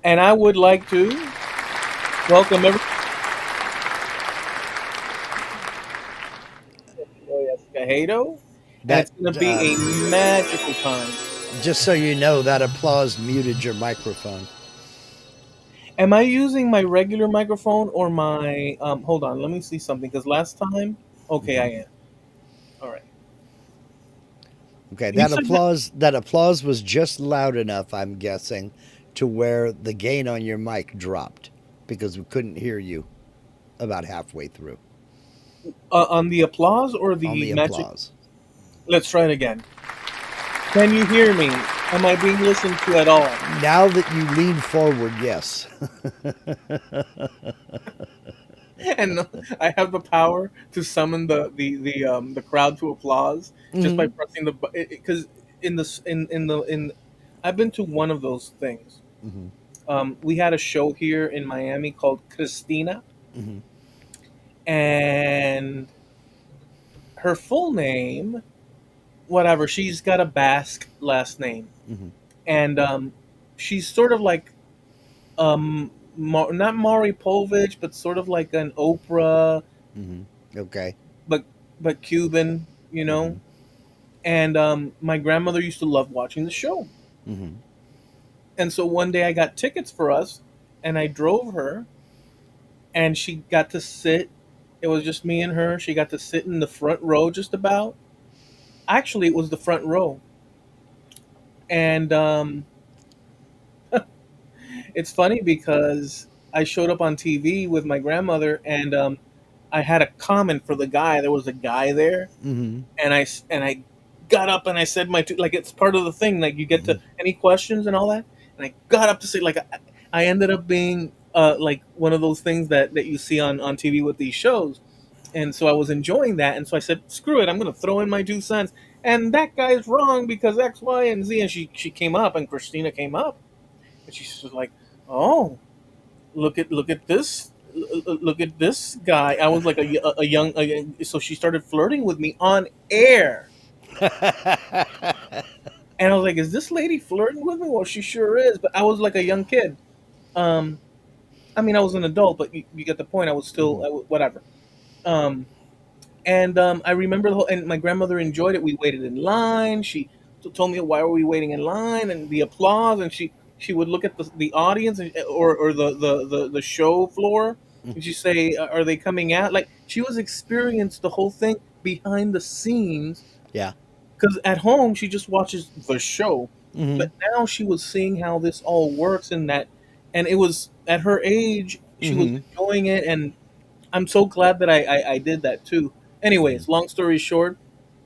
And I would like to welcome everyone to Escajado, and That it's going to be a magical time. just so you know, that applause muted your microphone. Am I using my regular microphone or my? Hold on, let me see something. Because last time, okay, I Hmm. am. All right. Okay, You said that. that applause was just loud enough, I'm guessing, to where the gain on your mic dropped because we couldn't hear you about halfway through On the applause or on the the magic? applause. Let's try it again. Can you hear me? Am I being listened to at all? Now that you lean forward, yes. And I have the power to summon the crowd to applause just by Hmm. pressing the because in this in the in I've been to one of those things. Hmm. We had a show here in Miami called Christina, Hmm. and her full name, whatever, she's got a Basque last name, Hmm. and she's sort of like not Maury Povich, but sort of like an Oprah, Hmm. Okay. but Cuban, you know. Hmm. And my grandmother used to love watching the show, Hmm. and so one day I got tickets for us, and I drove her, and she got to sit. It was just me and her. She got to sit in the front row, just about. Actually, it was the front row, and it's funny because I showed up on TV with my grandmother, and I had a comment for the guy. There was a guy there, Hmm. and I got up and I said like it's part of the thing. Like you get Hmm. to any questions and all that, and I got up to say like I ended up being like one of those things that you see on TV with these shows, and so I was enjoying that, and so I said screw it, I'm gonna throw in my 2 cents, and that guy's wrong because X, Y, and Z, and she came up, and Christina came up, and she's just like, oh, look at this. Look at this guy. I was like a young, so she started flirting with me on air. And I was like, "Is this lady flirting with me?" Well, she sure is. But I was like a young kid. Um, I mean, I was an adult, but you get the point. I was still Hmm. whatever. Um, and I remember the whole. And my grandmother enjoyed it. We waited in line. She told me why were we waiting in line and the applause. And she would look at the audience or the show floor, and she say, "Are they coming out?" Like she was experienced the whole thing behind the scenes, Yeah. because at home she just watches the show, Hmm. but now she was seeing how this all works, and that, and it was at her age she was Hmm. enjoying it, and I'm so glad that I did that too. Hmm. Anyways, long story short,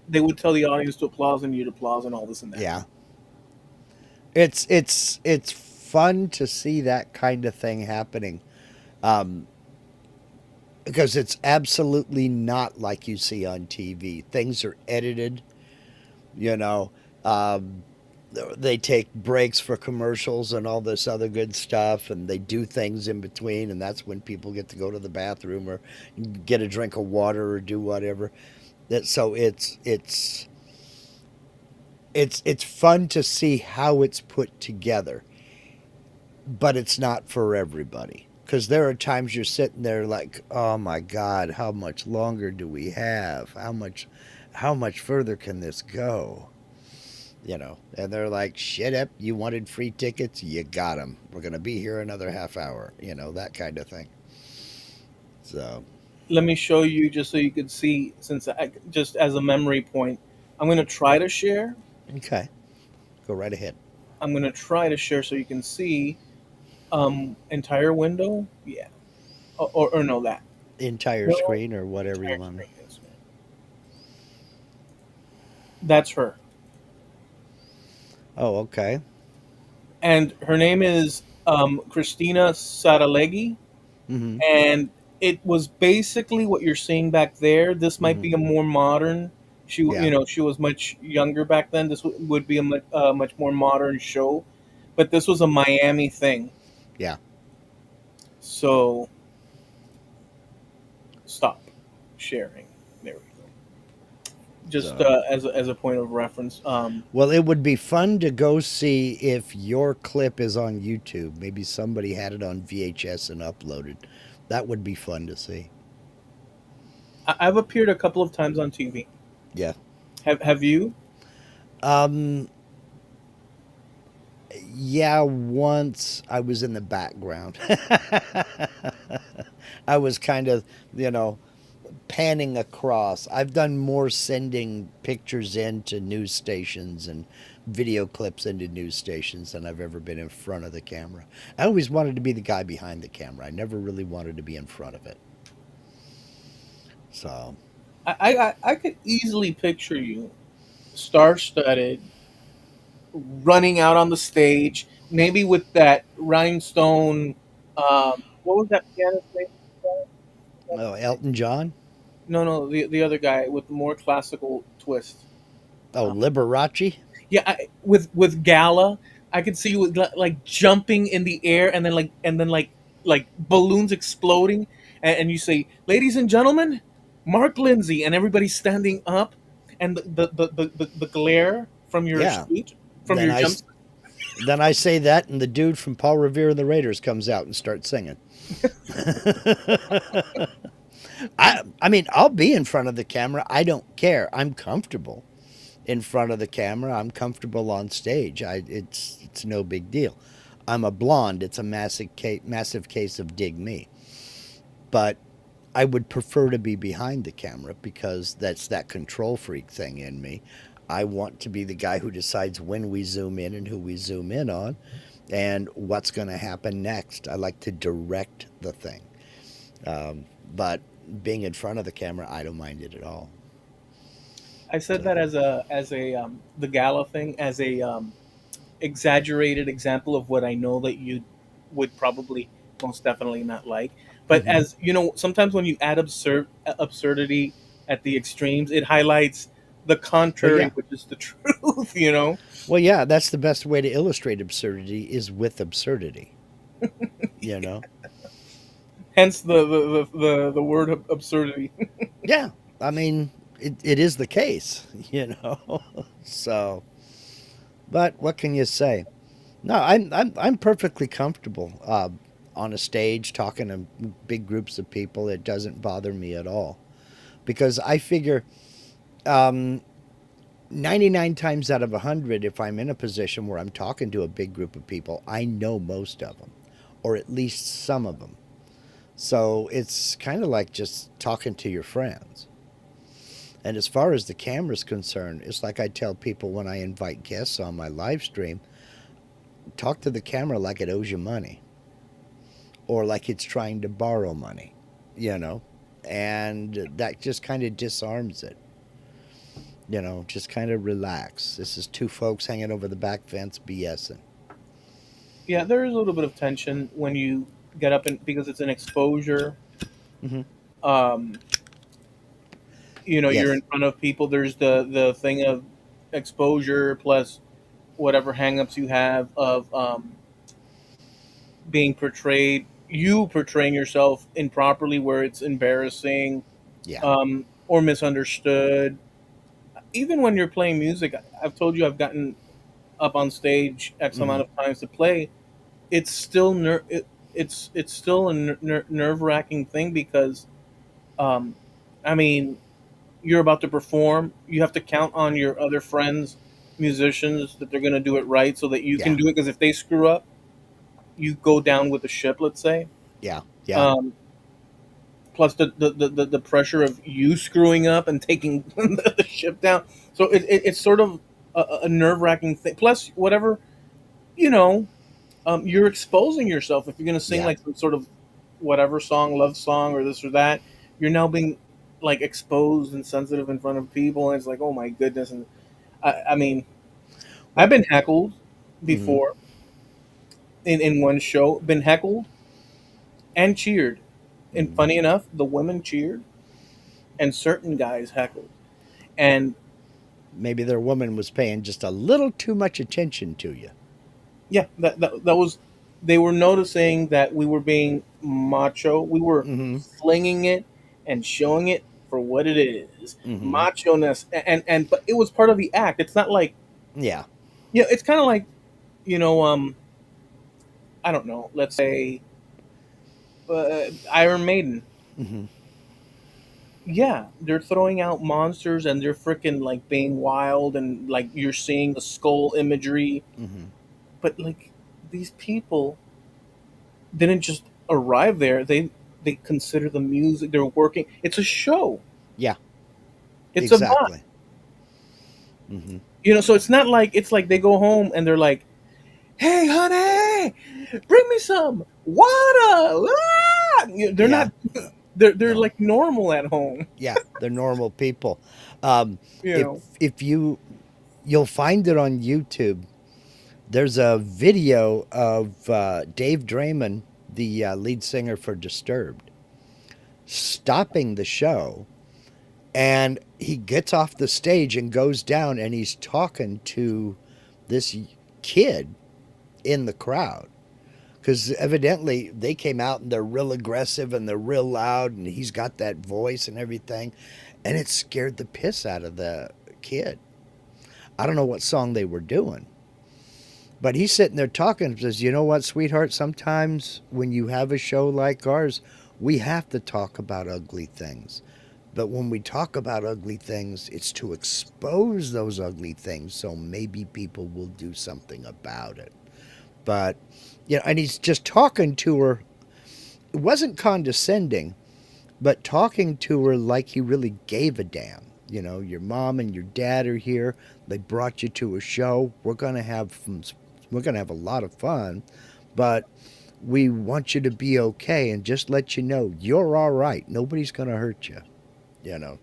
they would tell the audience to applause and you'd applause and all this and that. Yeah. It's fun to see that kind of thing happening. Um, because it's absolutely not like you see on TV. Things are edited, you know. Um, they take breaks for commercials and all this other good stuff, and they do things in between, and that's when people get to go to the bathroom or get a drink of water or do whatever. So it's fun to see how it's put together, but it's not for everybody. Because there are times you're sitting there like, oh my God, how much longer do we have? How much further can this go? And they're like, shit up, you wanted free tickets, you got them. We're gonna be here another half hour, that kind of thing. So, Let me show you just so you could see, since just as a memory point, I'm going to try to share. okay, go right ahead. I'm going to try to share so you can see entire window. Yeah. Or no, that. Entire No, screen or whatever you entire want. screen. Yes, ma'am. That's her. Oh, okay. And her name is Christina Saraleghi, Mm-hmm. and it was basically what you're seeing back there. This might Mm-hmm. be a more modern. Yeah. She was much younger back then. This would be a much more modern show, but this was a Miami thing. Yeah. So stop sharing. There we go. just So, as a point of reference. well, it would be fun to go see if your clip is on YouTube. Maybe somebody had it on VHS and uploaded. That would be fun to see. I've appeared a couple of times on TV. Yeah. Have you? Um, yeah, once I was in the background. I was kind of, you know, panning across. I've done more sending pictures into news stations and video clips into news stations than I've ever been in front of the camera. I always wanted to be the guy behind the camera. I never really wanted to be in front of it. So, I could easily picture you, star-studded, running out on the stage, maybe with that rhinestone. What was that pianist name? oh, Elton John? No, no, the other guy with the more classical twist. Oh, Uh, Liberace? yeah, with Gala, I could see you with, like jumping in the air and then like balloons exploding, and you say, "Ladies and gentlemen, Mark Lindsay," and everybody's standing up, and the glare from your Yeah. suit, from Then your I jump. then I say that, and the dude from Paul Revere and the Raiders comes out and starts singing. I mean, I'll be in front of the camera. I don't care. I'm comfortable in front of the camera. I'm comfortable on stage. It's no big deal. I'm a blonde. It's a massive case of dig me. But I would prefer to be behind the camera because that's that control freak thing in me. I want to be the guy who decides when we zoom in and who we zoom in on and what's going to happen next. I like to direct the thing. Um, but being in front of the camera, I don't mind it at all. I said So, that as a the Gala thing as a exaggerated example of what I know that you would probably most definitely not like. But hmm. as you know, sometimes when you add absurdity at the extremes, it highlights the Well, contrary, yeah. which is the truth. You know, Well, yeah, that's the best way to illustrate absurdity is with absurdity, you know? hence the word absurdity. Yeah. I mean, it is the case, you know? So, but what can you say? No, I'm perfectly comfortable on a stage talking to big groups of people. It doesn't bother me at all because I figure um, 99 times out of 100, if I'm in a position where I'm talking to a big group of people, I know most of them, or at least some of them. So it's kind of like just talking to your friends. And as far as the camera's concerned, it's like I tell people when I invite guests on my live stream, talk to the camera like it owes you money or like it's trying to borrow money, you know? And that just kind of disarms it. You know, just kind of relax. This is two folks hanging over the back fence BSing. Yeah, there is a little bit of tension when you get up and because it's an exposure. Hmm. Um, you're in Yes. front of people. There's the thing of exposure plus whatever hangups you have of being portrayed, you portraying yourself improperly, where it's embarrassing Yeah. or misunderstood. Even when you're playing music, I've told you I've gotten up on stage X Hmm. amount of times to play. It's still it's still a nerve wracking thing because um, I mean you're about to perform. You have to count on your other friends, musicians, that they're going to do it right so that you can Yeah. do it. Because if they screw up, you go down with the ship. Let's say. Yeah. Yeah. Um, plus the pressure of you screwing up and taking the ship down. So it's sort of a nerve wracking thing. Plus, whatever you know, you're exposing yourself. If you're going to sing Yeah. like some sort of whatever song, love song, or this or that, you're now being like exposed and sensitive in front of people, and it's like, oh my goodness. And I mean, I've Well, been heckled hmm. before in one show, been heckled and cheered. And Hmm. funny enough, the women cheered and certain guys heckled. And Maybe their woman was paying just a little too much attention to you. yeah, that was, they were noticing that we were being macho. We were Hmm. flinging it and showing it. for what it is, Mm-hmm. macho ness, and but it was part of the act. It's not like, Yeah. yeah, it's kind of like, you know, I don't know, let's say Iron Maiden. Mm-hmm. Yeah, they're throwing out monsters and they're freaking like being wild and like you're seeing the skull imagery, Mm-hmm. but like these people didn't just arrive there. They consider the music. They're working. It's a show. Yeah. It's a vibe. Exactly. Mm-hmm. So it's not like it's like they go home and they're like, "Hey, honey, bring me some water." Ah! They're Yeah. not. They're No. like normal at home. Yeah. They're normal people. Um, You if know. if you'll find it on YouTube. There's a video of Dave Draymond, the lead singer for Disturbed, stopping the show, and he gets off the stage and goes down and he's talking to this kid in the crowd, because evidently they came out and they're real aggressive and they're real loud and he's got that voice and everything, and it scared the piss out of the kid. I don't know what song they were doing, but he's sitting there talking and says, "You know what, sweetheart, sometimes when you have a show like ours, we have to talk about ugly things. But when we talk about ugly things, it's to expose those ugly things so maybe people will do something about it." But, and he's just talking to her. It wasn't condescending, but talking to her like he really gave a damn. Your mom and your dad are here. They brought you to a show. We're going to have a lot of fun, but we want you to be okay and just let you know you're all right. Nobody's going to hurt you, you know.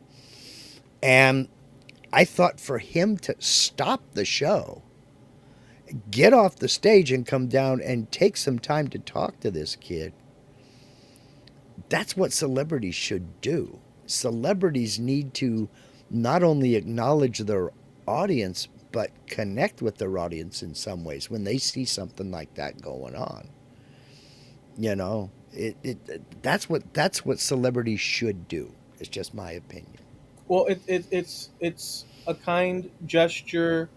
And I thought for him to stop the show, get off the stage and come down and take some time to talk to this kid, that's what celebrities should do. Celebrities need to not only acknowledge their audience, but connect with their audience in some ways when they see something like that going on. That's what celebrities should do. It's just my opinion. Well, it's a kind gesture.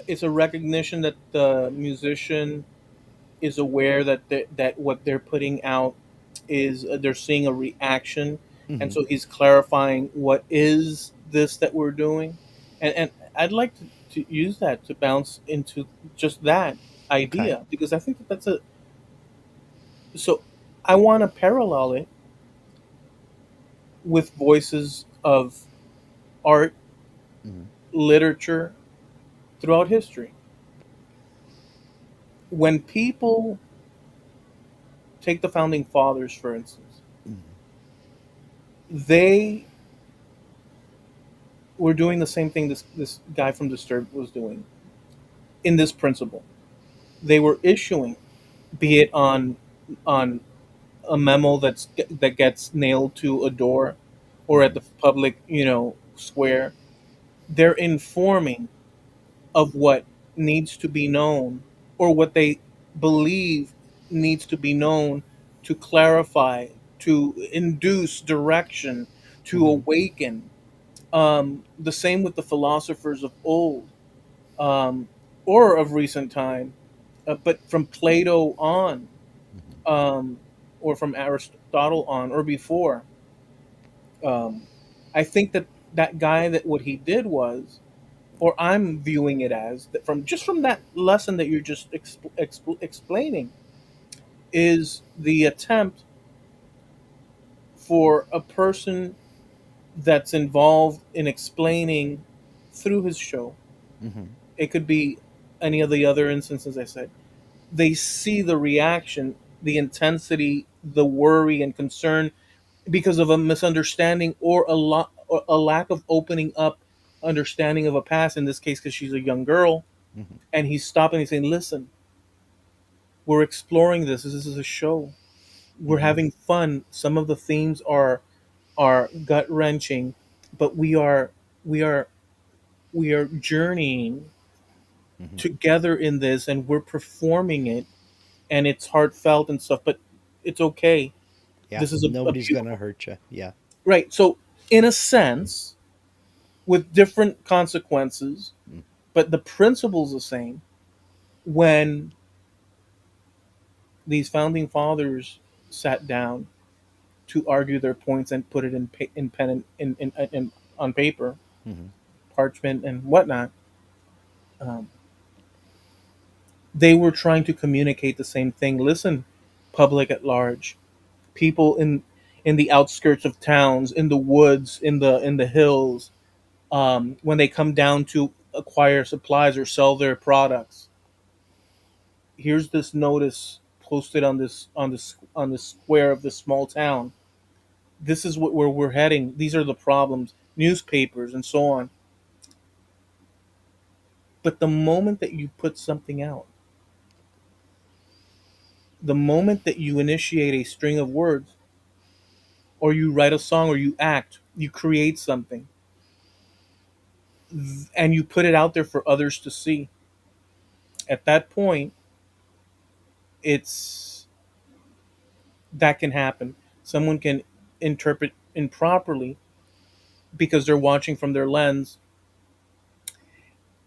It's a recognition that the musician is aware that that what they're putting out is they're seeing a reaction, and Hmm. so he's clarifying what is this that we're doing, and I'd like to use that to bounce into just that Okay. idea because I think that that's a so I want to parallel it with voices of art, Hmm. literature throughout history. When people take the founding fathers, for instance, Hmm. they were doing the same thing this guy from Disturbed was doing in this principle. They were issuing, be it on a memo that gets nailed to a door or at Hmm. the public square. They're informing of what needs to be known or what they believe needs to be known to clarify, to induce direction, to Hmm. awaken. The same with the philosophers of old, um, or of recent time, but from Plato on, um, or from Aristotle on, or before. Um, I think that that guy, that what he did was, or I'm viewing it as, that from that lesson that you're just explaining, is the attempt for a person that's involved in explaining through his show. Hmm. It could be any of the other instances I said. They see the reaction, the intensity, the worry and concern because of a misunderstanding or or a lack of opening up understanding of a past. In this case, because she's a young girl, Hmm. and he's stopping and saying, "Listen, we're exploring this. This is a show. We're Hmm. having fun. Some of the themes are gut wrenching, but we are we are journeying Hmm. together in this, and we're performing it, and it's heartfelt and stuff. But it's okay. Yeah. This is a Nobody's beautiful gonna hurt you. Yeah. right." So in a sense, with different consequences, Mm. but the principle's the same. When these founding fathers sat down to argue their points and put it in pen and on paper, Mhm. parchment, and whatnot, um, they were trying to communicate the same thing. Listen, public at large, people in the outskirts of towns, in the woods, in the hills, when they come down to acquire supplies or sell their products. Here's this notice posted on this square of this small town. This is where we're heading. These are the problems. Newspapers and so on. But the moment that you put something out, the moment that you initiate a string of words, or you write a song, or you act, you create something, and you put it out there for others to see. At that point, it's that can happen. Someone can interpret improperly because they're watching from their lens.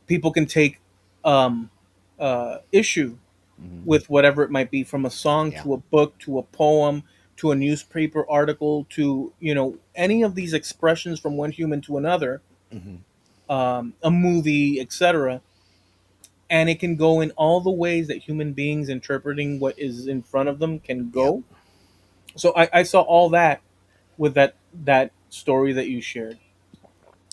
People can take um, issue Mhm. with whatever it might be, from a song Yeah. to a book to a poem to a newspaper article to any of these expressions from one human to another, Mhm. a movie, etc. And it can go in all the ways that human beings interpreting what is in front of them can Yep. go. So I saw all that with that story that you shared.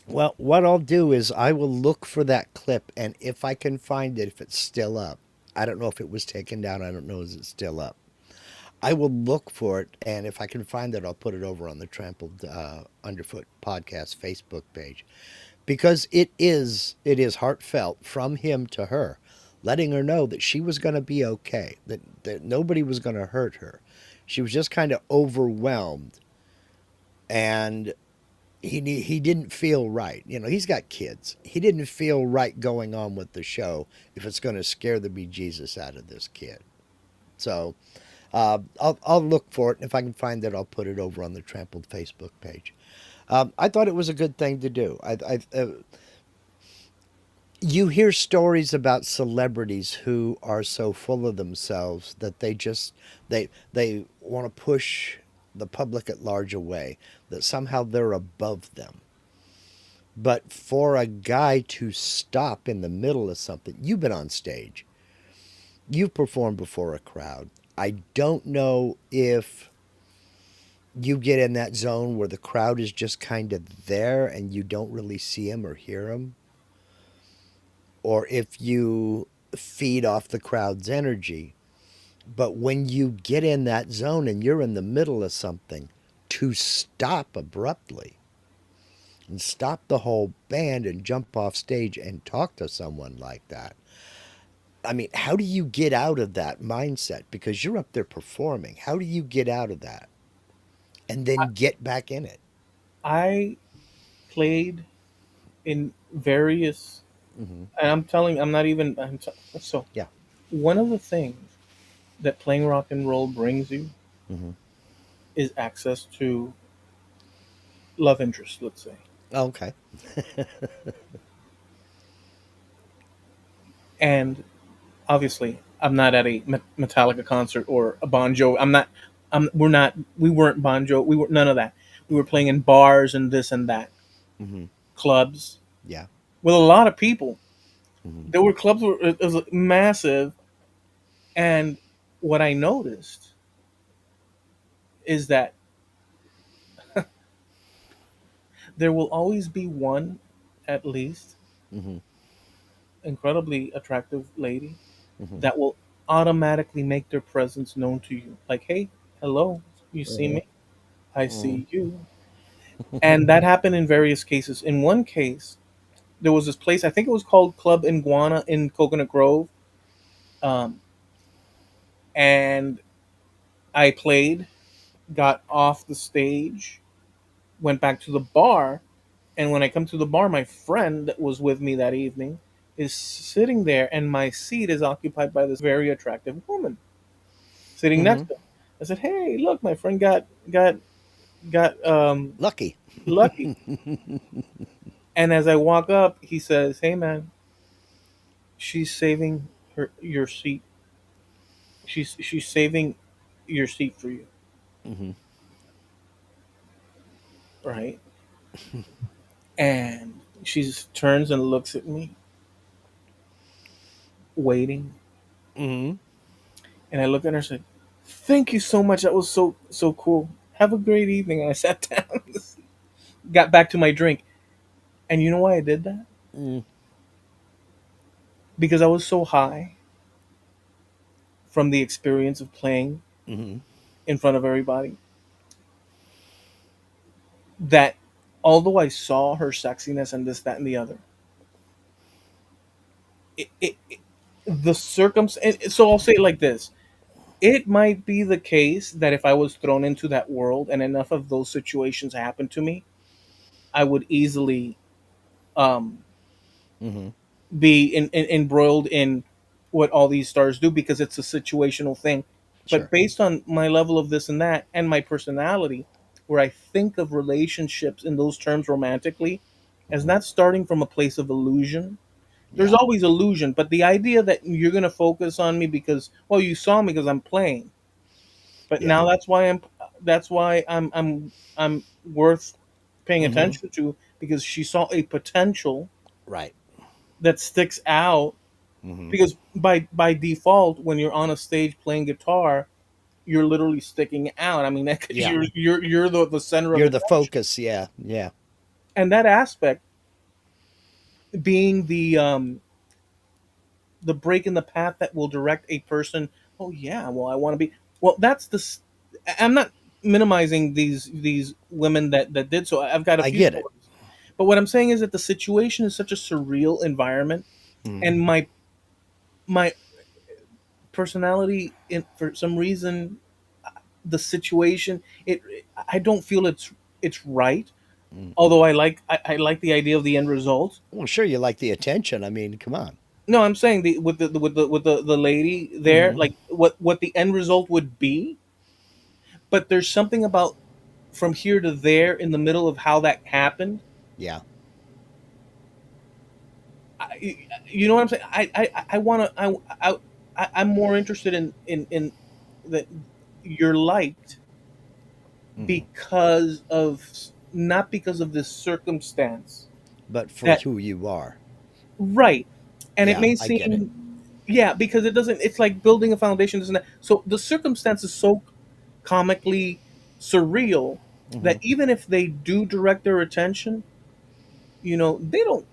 Well, what I'll do is I will look for that clip, and if I can find it, if it's still up, I don't know if it was taken down. I don't know if it's still up. I will look for it, and if I can find it, I'll put it over on the Trampled Underfoot podcast Facebook page, because it is heartfelt from him to her, letting her know that she was going to be okay, that nobody was going to hurt her. She was just kind of overwhelmed, and he didn't feel right. He's got kids. He didn't feel right going on with the show if it's going to scare the bejesus out of this kid. So I'll look for it. If I can find it, I'll put it over on the Trampled Facebook page. I thought it was a good thing to do. You hear stories about celebrities who are so full of themselves that they want to push the public at large away, that somehow they're above them. But for a guy to stop in the middle of something, you've been on stage, you've performed before a crowd. I don't know if you get in that zone where the crowd is just kind of there and you don't really see him or hear him, or if you feed off the crowd's energy. But when you get in that zone and you're in the middle of something, to stop abruptly and stop the whole band and jump off stage and talk to someone like that. I mean, how do you get out of that mindset? Because you're up there performing. How do you get out of that and then get back in it? I played in various, Hmm. and I'm telling, I'm not even. So Yeah. one of the things that playing rock and roll brings you Hmm. is access to love interest, let's say. Okay. And obviously, I'm not at a Metallica concert or a Bon Jovi. I'm not. We're not. We weren't Bon Jovi. We were none of that. We were playing in bars and this and that, Hmm. clubs Yeah. with a lot of people. Hmm. There were clubs where it was massive, and what I noticed is that there will always be one, at least, Hmm. incredibly attractive lady Hmm. that will automatically make their presence known to you. Like, hey, hello, you see Hmm. me? I Hmm. see you. And that happened in various cases. In one case, there was this place, I think it was called Club Iguana in Coconut Grove. Um, and I played, got off the stage, went back to the bar. And when I come to the bar, my friend that was with me that evening is sitting there, and my seat is occupied by this very attractive woman sitting Hmm. next to him. I said, "Hey, look, my friend got got Lucky. lucky. And as I walk up, he says, "Hey, man, she's saving your seat. She's saving your seat for you, Hmm. right?" And she turns and looks at me, waiting. Hmm. And I look at her and said, "Thank you so much. That was so cool. Have a great evening." And I sat down, got back to my drink. And you know why I did that? Mm-hmm. Because I was so high from the experience of playing Mm-hmm. in front of everybody that although I saw her sexiness and this, that, and the other, it the circumstance. So I'll say it like this: it might be the case that if I was thrown into that world and enough of those situations happened to me, I would easily um, Mm-hmm. be embroiled in what all these stars do because it's a situational thing. But Sure. based on my level of this and that and my personality, where I think of relationships in those terms romantically as Hmm. not starting from a place of illusion. There's Yeah. always illusion, but the idea that you're going to focus on me because, well, you saw me because I'm playing, but Yeah. now that's why I'm worth paying Hmm. attention to because she saw a potential Right. that sticks out. Hmm. Because by default, when you're on a stage playing guitar, you're literally sticking out. I mean, because Yeah. you're the center of You're the attention, focus. Yeah. Yeah. and that aspect being the break in the path that will direct a person. Oh yeah, well I want to be. Well, that's the. I'm not minimizing these women that did so. I've got a I few get it. stories, but what I'm saying is that the situation is such a surreal environment, Mm. and my personality, in for some reason, the situation, it I don't feel it's right. Mm. Although I like the idea of the end result. Well, sure, you like the attention. I mean, come on. No, I'm saying the lady there, Hmm. like what the end result would be. But there's something about from here to there in the middle of how that happened. Yeah. You know what I'm saying? I want to I'm more interested in that you're liked Hmm. because of not because of this circumstance But for that who you are. right. And it Yeah, may I get it. seem, yeah, because it doesn't, it's like building a foundation, doesn't it? So the circumstance is so comically surreal Hmm. that even if they do direct their attention, they don't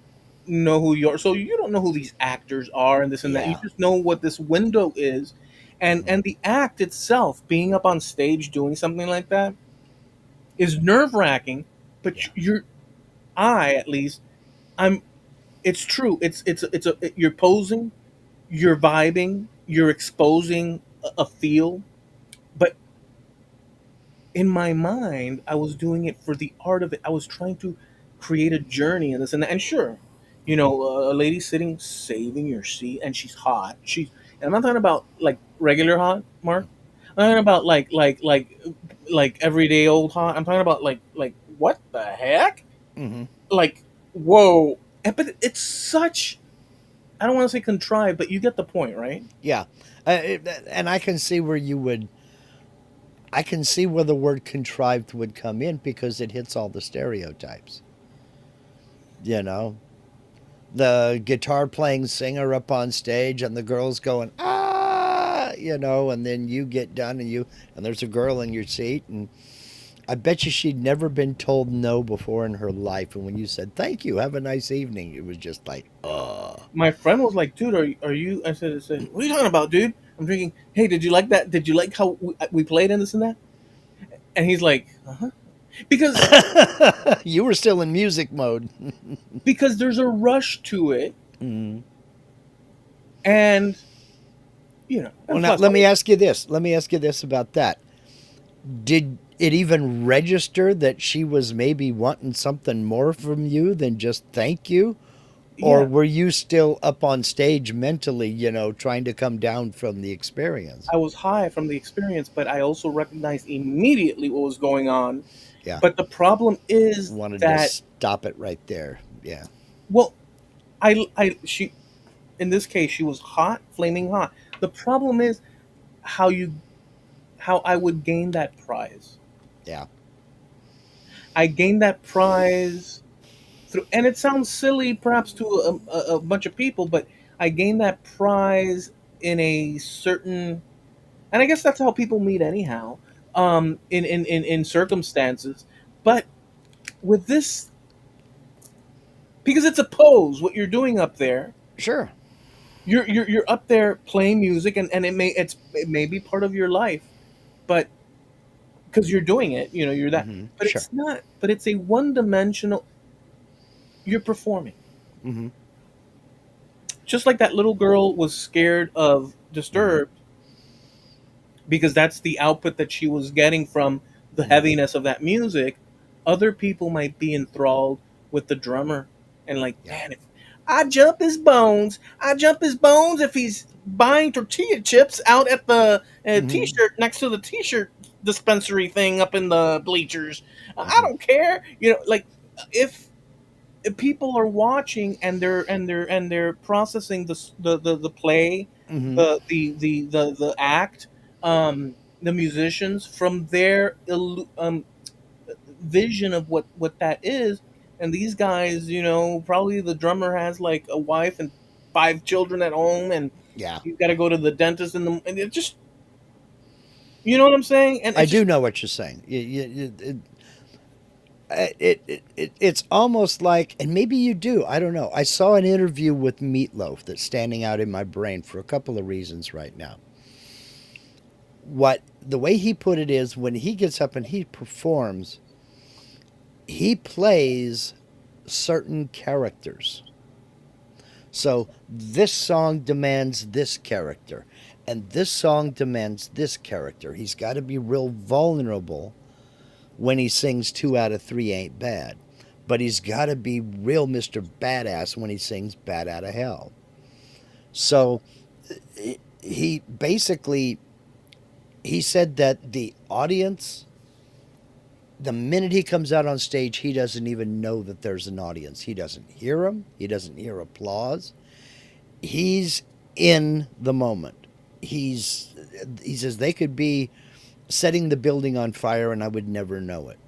know who you are. So you don't know who these actors are and this and that. You Yeah. just know what this window is. And Hmm. and the act itself, being up on stage doing something like that, is nerve-wracking, but Yeah. I at least, I'm it's true. You're posing, you're vibing, you're exposing a feel, but in my mind, I was doing it for the art of it. I was trying to create a journey and this and that. And sure, Hmm. a lady sitting saving your seat, and she's hot. And I'm not talking about like regular hot, Mark. I'm talking about like everyday old hot. I'm talking about like what the heck? Hmm. Like whoa! But it's such. I don't want to say contrived, but you get the point, right? Yeah. And I can see where you would. I can see where the word contrived would come in because it hits all the stereotypes. You know, the guitar playing singer up on stage and the girls going ah, and then you get done and there's a girl in your seat, and I bet you she'd never been told no before in her life, and when you said thank you, have a nice evening, it was just like My friend was like, "Dude, are you?" I said, "What are you talking about, dude?" I'm drinking. Hey, did you like that? Did you like how we played in this and that? And he's like, "Uh-huh," because you were still in music mode. there's a rush to it, Mm. and Well, and now plus, let me ask you this. Let me ask you this about that. Did it even register that she was maybe wanting something more from you than just thank you? Or yeah, were you still up on stage mentally, trying to come down from the experience? I was high from the experience, but I also recognized immediately what was going on. Yeah. But the problem is Wanted to that, stop it right there. Yeah. well, she, in this case, she was hot, flaming hot. The problem is how you, how I would gain that prize. Yeah. I gained that prize through, and it sounds silly perhaps to a bunch of people, but I gained that prize in a certain, and I guess that's how people meet anyhow, in circumstances. But with this, because it's a pose, what you're doing up there, Sure. you're up there playing music, and it may be part of your life, but because you're doing it, you're that. But Sure. it's not. But it's a one dimensional. You're performing. hmm Just like that little girl was scared of hmm Disturbed because that's the output that she was getting from the hmm heaviness of that music, other people might be enthralled with the drummer and like, Yeah. man, if I jump his bones if he's buying tortilla chips out at the hmm t-shirt next to the t-shirt dispensary thing up in the bleachers. I hmm don't care, like if people are watching and they're processing the play, hmm the act, the musicians from their vision of what that is. And these guys, probably the drummer has like a wife and 5 children at home, and Yeah. he's got to go to the dentist, and it just, you know what I'm saying, and I it's do just, know what you're saying. It's almost like, and maybe you do. I don't know. I saw an interview with Meatloaf that's standing out in my brain for a couple of reasons right now. What the way he put it is, when he gets up and he performs, he plays certain characters. So this song demands this character, and this song demands this character. He's got to be real vulnerable when he sings 2 out of 3 ain't bad. But he's got to be real Mr. Badass when he sings Bad Out of Hell. So he basically he said that the audience, the minute he comes out on stage, he doesn't even know that there's an audience. He doesn't hear them. He doesn't hear applause. He's in the moment. He says they could be setting the building on fire and I would never know it.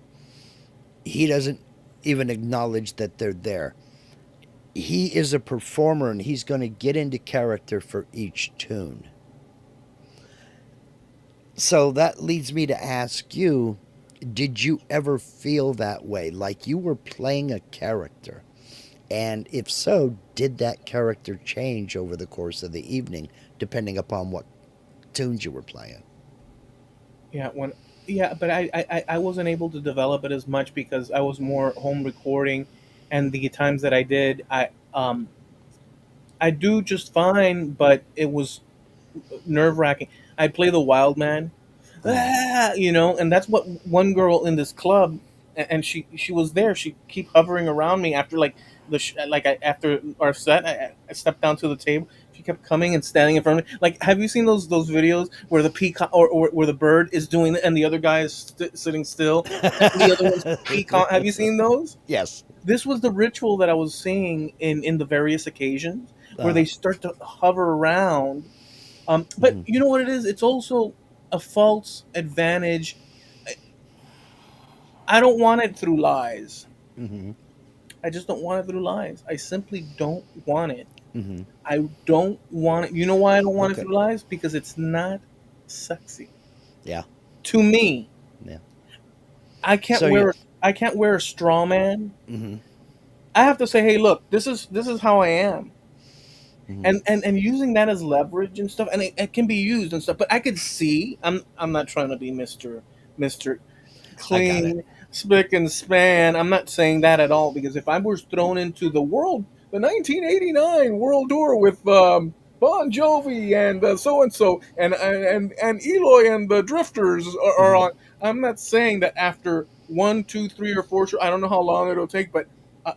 He doesn't even acknowledge that they're there. He is a performer and he's going to get into character for each tune. So that leads me to ask you, did you ever feel that way? Like you were playing a character? And if so, did that character change over the course of the evening, depending upon what tunes you were playing? yeah, when, yeah, but I wasn't able to develop it as much because I was more home recording, and the times that I did, I do just fine, but it was nerve wracking. I play the wild man, Mm, and that's what one girl in this club, and she was there. She keep hovering around me after like after our set. I stepped down to the table. She kept coming and standing in front of me. Like, have you seen those videos where the peacock or where the bird is doing it and the other guy is sitting still, and the other one's peacock? Have you seen those? yes. This was the ritual that I was seeing in the various occasions where Uh, they start to hover around. But mhm, you know what it is? It's also a false advantage. I don't want it through lies. mhm, I just don't want it through lies. I simply don't want it. mhm. I don't want it. You know why I don't want it Okay. through lies? Because it's not sexy Yeah. to me. Yeah. I can't So you. wear I can't wear a straw man. Mhm, I have to say, hey, look, this is how I am. mhm. And using that as leverage and stuff, and it can be used and stuff. But I could see. I'm not trying to be Mister I got it. Clean, spick and span. I'm not saying that at all because if I was thrown into the 1989 World Tour with Bon Jovi and so and so and Eloy and the Drifters are Mhm. on, I'm not saying that after one, two, three, or four shows, I don't know how long it'll take, but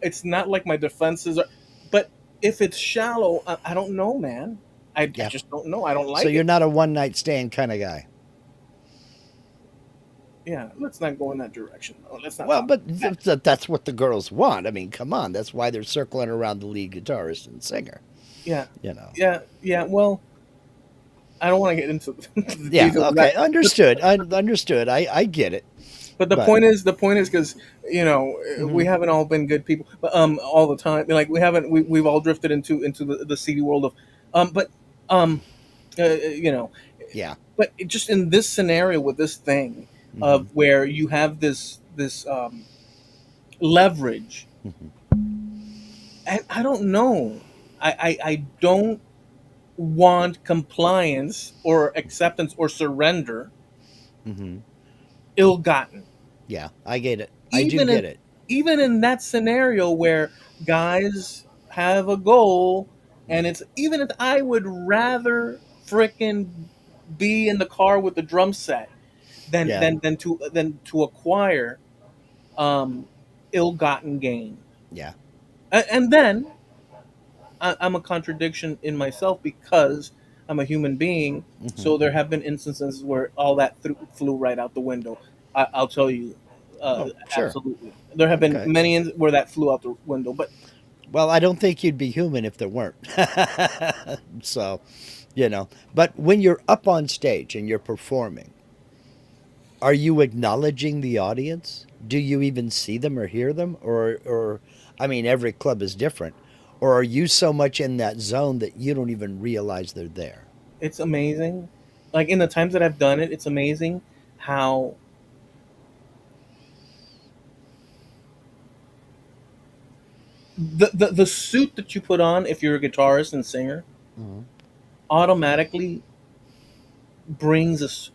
it's not like my defenses are. But if it's shallow, I don't know, man. I Yeah. just don't know. I don't So like you're it. not a one night stand kind of guy. Yeah, let's not go in that direction. No, let's not Well, talk but about that's what the girls want. I mean, come on. That's why they're circling around the lead guitarist and singer. that. Yeah, You know. yeah. Well, I don't want to get into the Yeah. details of Okay. that. But Understood. Understood. I get it. but But the point is because we mhm, haven't all been good people, but all the time. Like we haven't we've all drifted into the seedy world of but um you know yeah. but just in this scenario with this thing Hmm. of where you have this leverage, Hmm. and I don't know. I don't want compliance or acceptance or surrender Hmm. ill-gotten. Yeah. I get it. I do Even get in it. even in that scenario where guys have a goal, and Mhm. it's even if I would rather frickin' be in the car with the drum set Yeah. than to acquire um ill-gotten gain. Yeah. And then I'm a contradiction in myself because I'm a human being. Hmm. So there have been instances where all that flew right out the window. I'll tell you, Oh, sure. absolutely. There have been Okay. many where that flew out the window. But Well, I don't think you'd be human if there weren't. So, but when you're up on stage and you're performing, are you acknowledging the audience? Do you even see them or hear them? Or I mean, every club is different. Or are you so much in that zone that you don't even realize they're there? it's amazing. Like in the times that I've done it, it's amazing how the suit that you put on if you're a guitarist and singer Hmm. automatically brings us.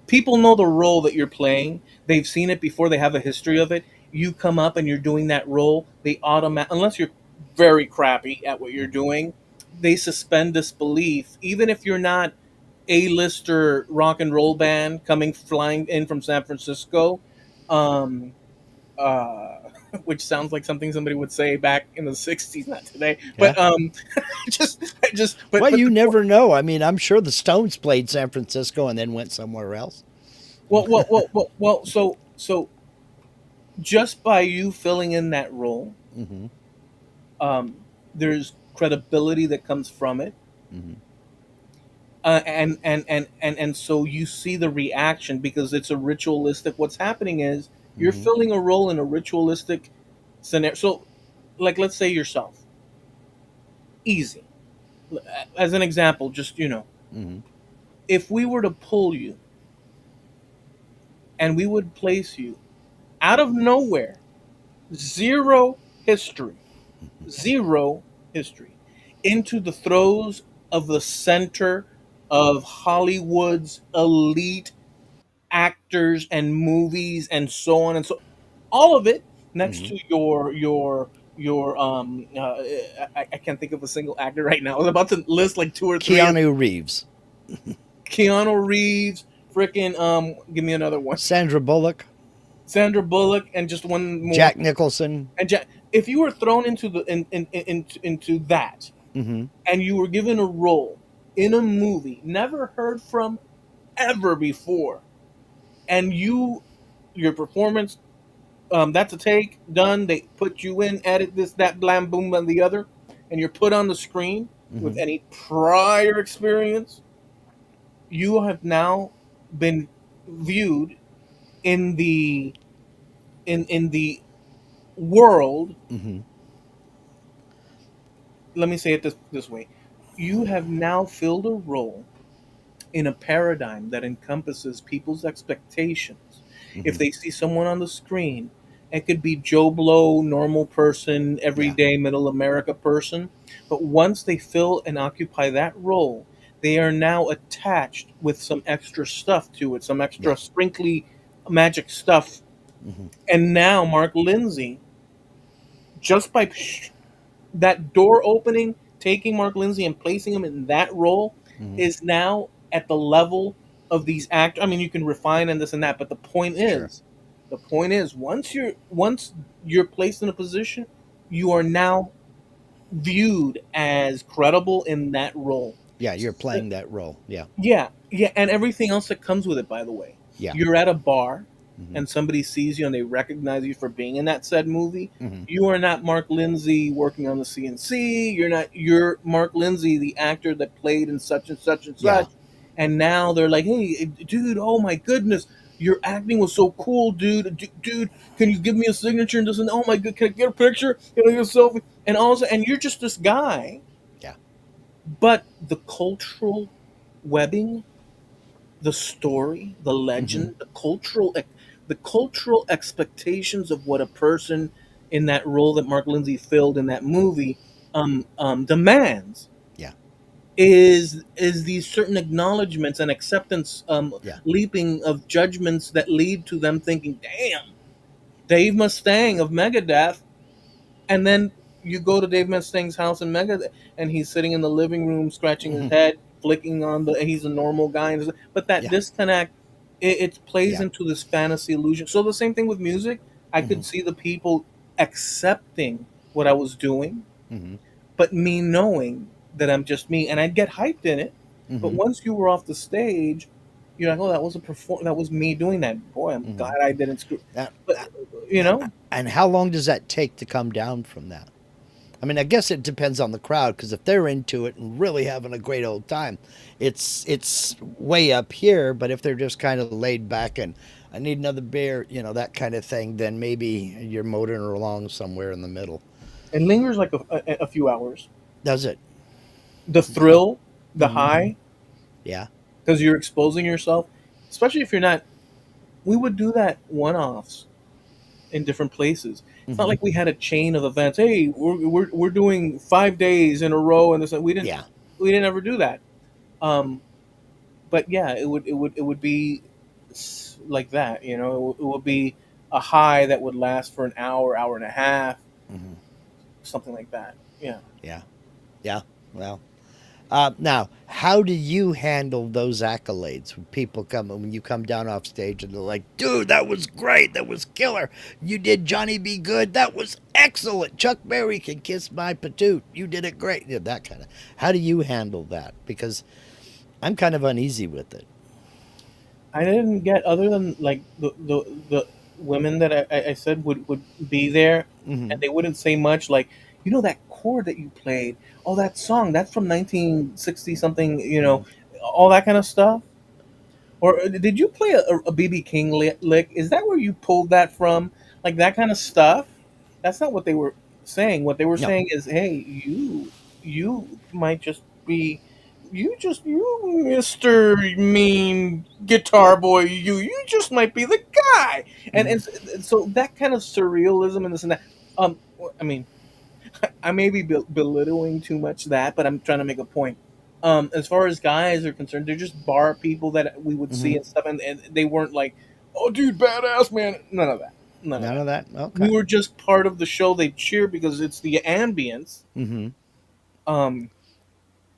People know the role that you're playing. They've seen it before. They have a history of it. You come up and you're doing that role. They automatic, unless you're very crappy at what you're Hmm. doing, they suspend disbelief. Even if you're not A-lister rock and roll band coming flying in from San Francisco, um, uh, which sounds like something somebody would say back in the '60s, not today. Yeah. But Well, but you never know. I mean, I'm sure the Stones played San Francisco and then went somewhere else. so just by you filling in that role, Hmm. there's credibility that comes from it, Hmm. and so you see the reaction because it's a ritualistic. What's happening is you're Hmm. filling a role in a ritualistic scenario. So, like, let's say yourself, easy. As an example, just Hmm. if we were to pull you and we would place you out of nowhere, zero history, zero history, into the throes of the center of Hollywood's elite actors and movies and so on and so all of it next Hmm. to your I can't think of a single actor right now. I was about to list like two or three. Keanu Reeves, Keanu Reeves, freaking give me another one. Sandra Bullock, Sandra Bullock, and just one more. Jack Nicholson. And if you were thrown into into that, Hmm. and you were given a role in a movie never heard from ever before, and your performance, that's a take done. They put you in, edit this, that, blam, boom, and the other, and you're put on the screen with Hmm. any prior experience. You have now been viewed in the world. Hmm. Let me say it this way: you have now filled a role in a paradigm that encompasses people's expectations. If Hmm. they see someone on the screen, it could be Joe Blow, normal person, Yeah. everyday middle America person. But once they fill and occupy that role, they are now attached with some extra stuff to it, some Yeah. extra sprinkly magic stuff. Hmm. And now Mark Lindsay, just by that door opening, taking Mark Lindsay and placing him in that role Hmm. is now at the level of these actors. I mean, you can refine and this and that, but Sure. the point is, once you're placed in a position, you are now viewed as credible in that role. Yeah, you're playing that role. Yeah. Yeah, yeah, and everything else that comes with it, by the way. Yeah. You're at a bar Hmm. and somebody sees you and they recognize you for being in that said movie. Hmm. You are not Mark Lindsay working on the CNC. You're Mark Lindsay, the actor that played in such and such and Yeah. such. And now they're like, "Hey, dude, oh my goodness, your acting was so cool, dude. Dude, can you give me a signature and this and oh my god, can I get a picture? Can I get a selfie?" And also, and you're just this guy, Yeah. but the cultural webbing, the story, the Hmm. legend, the cultural expectations of what a person in that role that Mark Lindsay filled in that movie demands Yeah. is these certain acknowledgments and acceptance, Yeah. leaping of judgments that lead to them thinking, "Damn, Dave Mustaine of Megadeth." And then you go to Dave Mustaine's house in Mega, and he's sitting in the living room, scratching his Hmm. head, flicking on the. He's a normal guy, but that Yeah. disconnect, it plays Yeah. into this fantasy illusion. So the same thing with music. I Hmm. could see the people accepting what I was doing, Hmm. but me knowing that I'm just me, and I'd get hyped in it. But Hmm. once you were off the stage, you're like, "Oh, that was a perform. That was me doing that." Boy, I'm glad Hmm. I didn't screw. That, But that, you know, and how long does that take to come down from that? I mean, I guess it depends on the crowd because if they're into it and really having a great old time, it's way up here. But if they're just kind of laid back and I need another beer, that kind of thing, then maybe you're motoring along somewhere in the middle. it lingers like a few hours. Does it? The thrill, the Hmm. high, Yeah. because you're exposing yourself, especially if you're not. We would do that one offs in different places. It's not Hmm. like we had a chain of events. Hey, we're doing 5 days in a row, and this Yeah. we didn't ever do that. Um, but yeah, it would be like that. It would be a high that would last for an hour, hour and a half, Hmm. something like that. Yeah. Yeah. Yeah. Well, now, how do you handle those accolades when people come when you come down off stage and they're like, "Dude, that was great. That was killer. You did Johnny B. Good. That was excellent. Chuck Berry can kiss my patoot. You did it great." Yeah, that kind of. How do you handle that? Because I'm kind of uneasy with it. I didn't get other than like the women that I said would be there, Hmm. and they wouldn't say much. Like, that chord that you played, oh, that song, that's from 1960 something. Hmm. All that kind of stuff. Or did you play a BB King lick? Is that where you pulled that from? Like that kind of stuff. That's not what they were saying. What they were No. saying is, hey, you might just be, you Mister Mean Guitar Boy. You just might be the guy. And Hmm. and so that kind of surrealism and this and that. Um, I mean, I may be belittling too much that, but I'm trying to make a point. As far as guys are concerned, they're just bar people that we would see Hmm. and stuff, and they weren't like, "Oh, dude, badass man." None of that. None of None that. of that. We Okay. were just part of the show. They cheer because it's the ambience. Hmm. Um,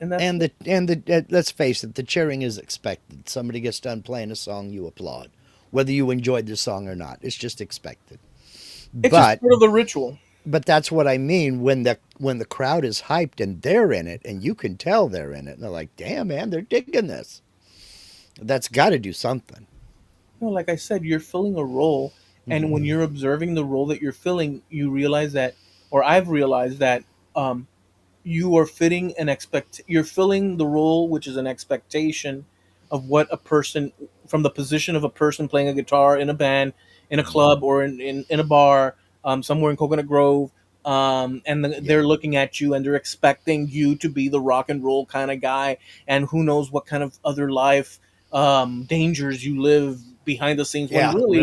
and that's And it. the let's face it, the cheering is expected. Somebody gets done playing a song, you applaud, whether you enjoyed the song or not. It's just expected. It's just But part of the ritual. that's what I mean when the crowd is hyped and they're in it, and you can tell they're in it, and they're like, "Damn, man, they're digging this." That's got to do something. Like I said, you're filling a role, and Hmm. when you're observing the role that you're filling, you realize that, or I've realized that. You are fitting an you're filling the role, which is an expectation of what a person, from the position of a person playing a guitar in a band, in a Hmm. club, or in a bar, somewhere in Coconut Grove, and Yeah, they're looking at you and they're expecting you to be the rock and roll kind of guy, and who knows what kind of other life, dangers you live behind the scenes, when yeah, really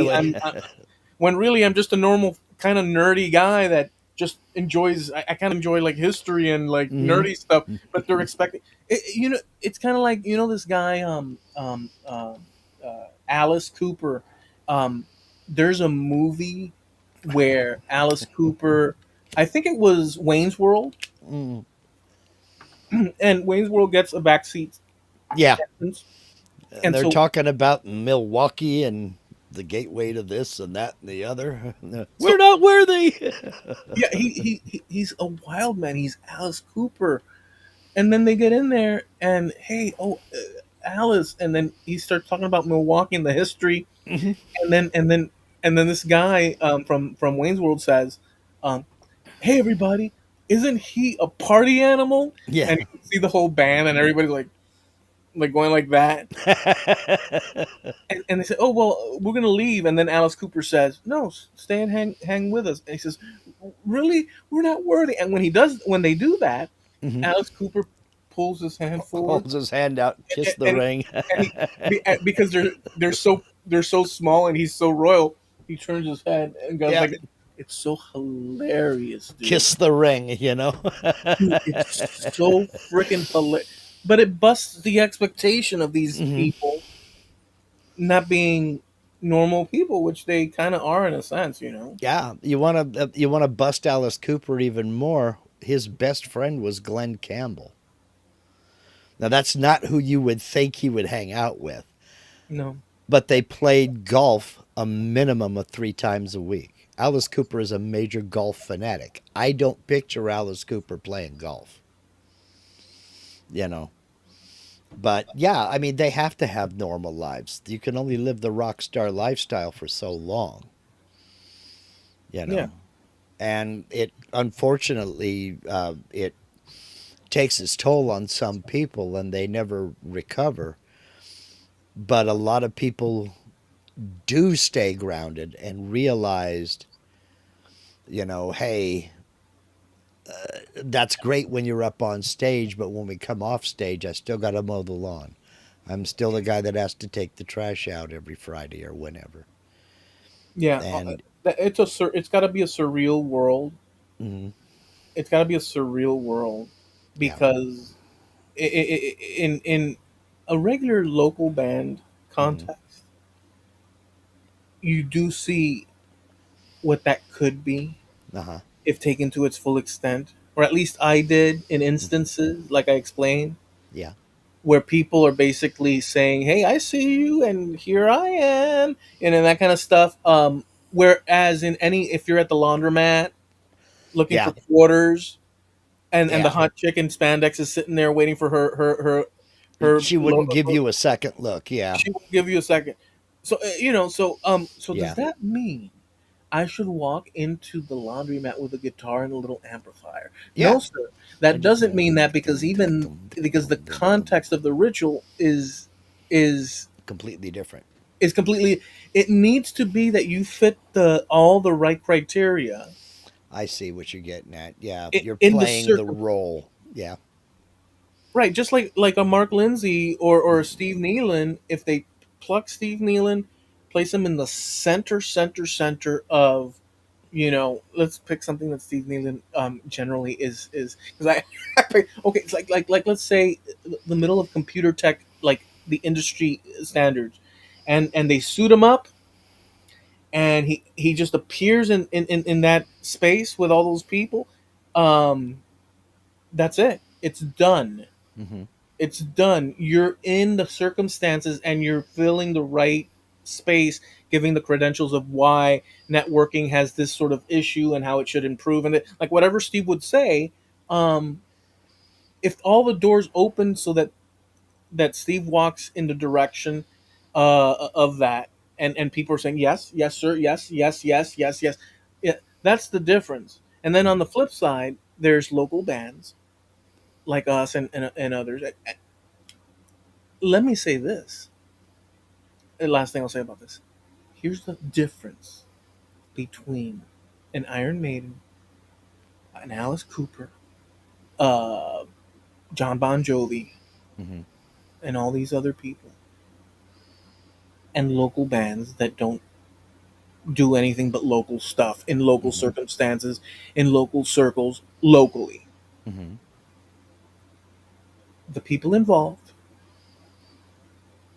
really. I'm just a normal kind of nerdy guy that just enjoys. I kind of enjoy like history and like Hmm. nerdy stuff, but they're expecting. It's kind of like this guy, Alice Cooper. Um, there's a movie where Alice Cooper, I think it was Wayne's World, Mm. and Wayne's World gets a backseat Yeah, entrance, and and they're so talking about Milwaukee and the gateway to this and that and the other. We're So not worthy. yeah, he's a wild man. He's Alice Cooper, and then they get in there and hey, Alice, and then he starts talking about Milwaukee and the history, Mhm. and then this guy from Wayne's World says, um, "Hey everybody, isn't he a party animal?" Yeah. And you can see the whole band and everybody's like going like that, and they say, "Oh well, we're gonna leave," and then Alice Cooper says, "No, stay and hang with us," and he says, "Really, we're not worthy." And when they do that, Mhm. Alice Cooper pulls his hand forward Holds his hand out, kiss the and ring. and because they're so small and he's so royal, he turns his head and goes Yeah. like, "It's so hilarious, dude. Kiss the ring, you know? Dude, it's so freaking hilarious." But it busts the expectation of these Mhm. people not being normal people, which they kind of are in a sense. Yeah, you want to bust Alice Cooper even more. His best friend was Glenn Campbell. Now that's not who you would think he would hang out with, No, but they played golf a minimum of 3 times a week. Alice Cooper is a major golf fanatic. I don't picture Alice Cooper playing golf, you know. But yeah, I mean, they have to have normal lives. You can only live the rock star lifestyle for so long, you yeah, know. And it unfortunately it takes its toll on some people, and they never recover. But a lot of people do stay grounded and realized, hey, that's great when you're up on stage, but when we come off stage, I still got to mow the lawn. I'm still the guy that has to take the trash out every Friday or whenever. yeah. And It's got to be a surreal world. mm, It's got to be a surreal world yeah, because in a regular local band hmm, context, you do see what that could be uh huh, if taken to its full extent, or at least I did in hmm, instances like I explained, yeah, where people are basically saying, "Hey, I see you, and here I am," and then that kind of stuff. Whereas if you're at the laundromat looking yeah, for quarters, and the yeah. hot chick in spandex is sitting there waiting for her She wouldn't give you a second look. Yeah, she will give you a second. So so does yeah, that mean I should walk into the laundromat with a guitar and a little amplifier? yeah. No, sir. That And just doesn't mean that because the context of the ritual is completely different. is completely. It needs to be that you fit the all the right criteria I see what you're getting at. Yeah, you're in the playing the circum. role. Yeah. Right, just like a Mark Lindsay or a Steve Nealon, if they pluck Steve Nealon, place him in the center of, let's pick something that Steve Nealon generally is because okay, it's like let's say the middle of computer tech, like the industry standards, and they suit him up, and he just appears in that space with all those people. Um, that's it. It's done. Hmm. It's done. You're in the circumstances and you're filling the right space, giving the credentials of why networking has this sort of issue and how it should improve. And like whatever Steve would say, um, if all the doors open so that Steve walks in the direction of that, and people are saying yes, yes, sir, yes, yes, yes, yes, yes, yeah, that's the difference. And then on Hmm. the flip side, there's local bands like us and others. Let me say this. The last thing I'll say about this. Here's the difference between an Iron Maiden, an Alice Cooper, uh, John Bon Jovi, Hmm. and all these other people, and local bands that don't do anything but local stuff in local Hmm. circumstances, in local circles, locally. Hmm. The people involved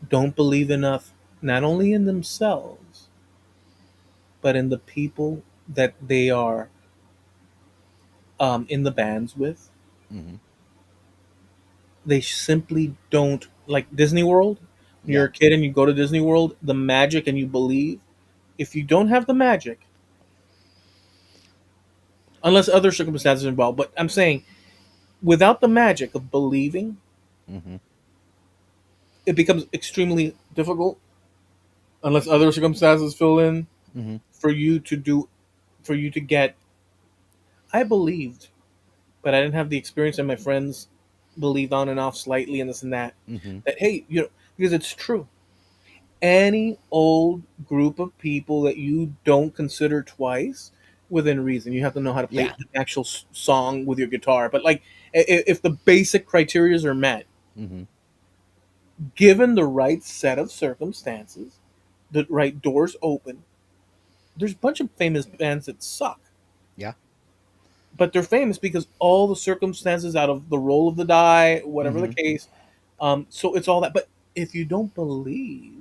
don't believe enough, not only in themselves, but in the people that they are in the bands with. Hmm. They simply don't like Disney World. You're Yeah. a kid and you go to Disney World, the magic, and you believe. If you don't have the magic, unless other circumstances are involved, but I'm saying without the magic of believing, Hmm. it becomes extremely difficult unless other circumstances fill in Hmm. for you to do for you to get. I believed, but I didn't have the experience, and my friends believed on and off slightly and this and that. Hmm. That hey, because it's true. Any old group of people that you don't consider twice within reason, you have to know how to play Yeah. the actual song with your guitar. But like, if the basic criterias are met, Hmm. given the right set of circumstances, the right doors open, there's a bunch of famous bands that suck, Yeah. but they're famous because all the circumstances out of the roll of the die, whatever the Hmm. case. So it's all that. But if you don't believe,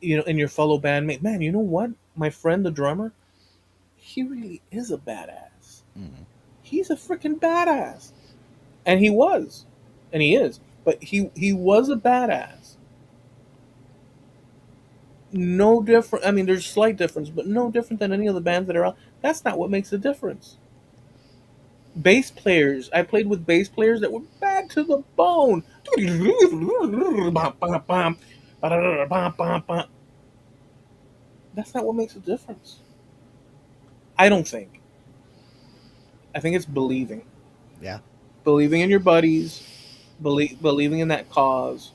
in your fellow bandmate, man, you know what? My friend, the drummer, he really is a badass. Hmm. He's a freaking badass, and he was, and he is. But he was a badass. No different. I mean, there's slight difference, but no different than any of the bands that are out. That's not what makes a difference. Bass players. I played with bass players that were bad to the bone. That's not what makes a difference. I don't think. I think it's believing. Yeah. Believing in your buddies, believing in that cause,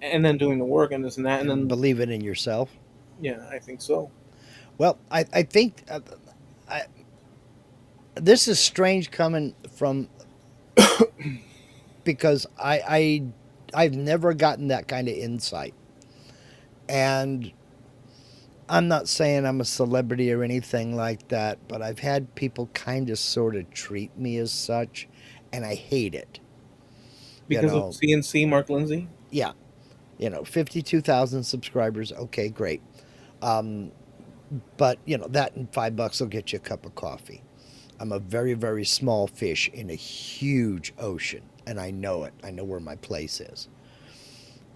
and then doing the work and this and that, and And then believe it in yourself. yeah, I think so. Well, I think I, this is strange coming from because I've never gotten that kind of insight, and I'm not saying I'm a celebrity or anything like that, but I've had people kind of sort of treat me as such, and I hate it. You Because of know, CNC Mark Lindsay. yeah, 52,000 subscribers. Okay, great. Um, but that and $5 will get you a cup of coffee. I'm a very, very small fish in a huge ocean, and I know it. I know where my place is.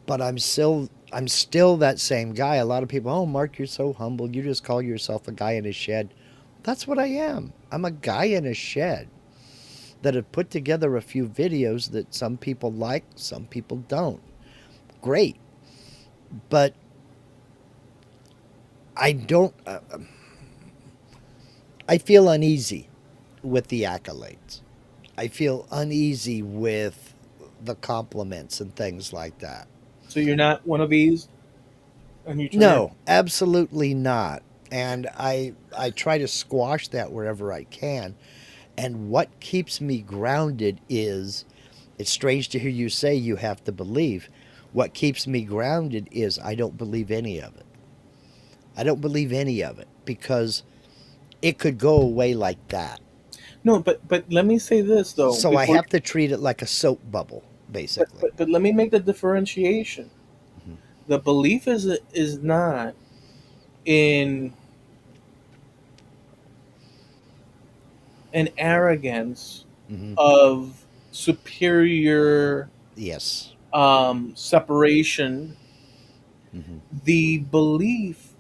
But I'm still that same guy. A lot of people, oh, Mark, you're so humble. You just call yourself a guy in a shed. That's what I am. I'm a guy in a shed that have put together a few videos that some people like, some people don't. Great. But I don't, I feel uneasy with the accolades. I feel uneasy with the compliments and things like that. So you're not one of these, and you turn around. No, absolutely not. And I try to squash that wherever I can. And what keeps me grounded is it's strange to hear you say you have to believe. What keeps me grounded is I don't believe any of it. I don't believe any of it because it could go away like that. No, but let me say this though So I before. have to treat it like a soap bubble, But basically. but, but let me make the differentiation. Hmm. The belief is not in an arrogance Hmm. of superior Yes. separation. Hmm. The belief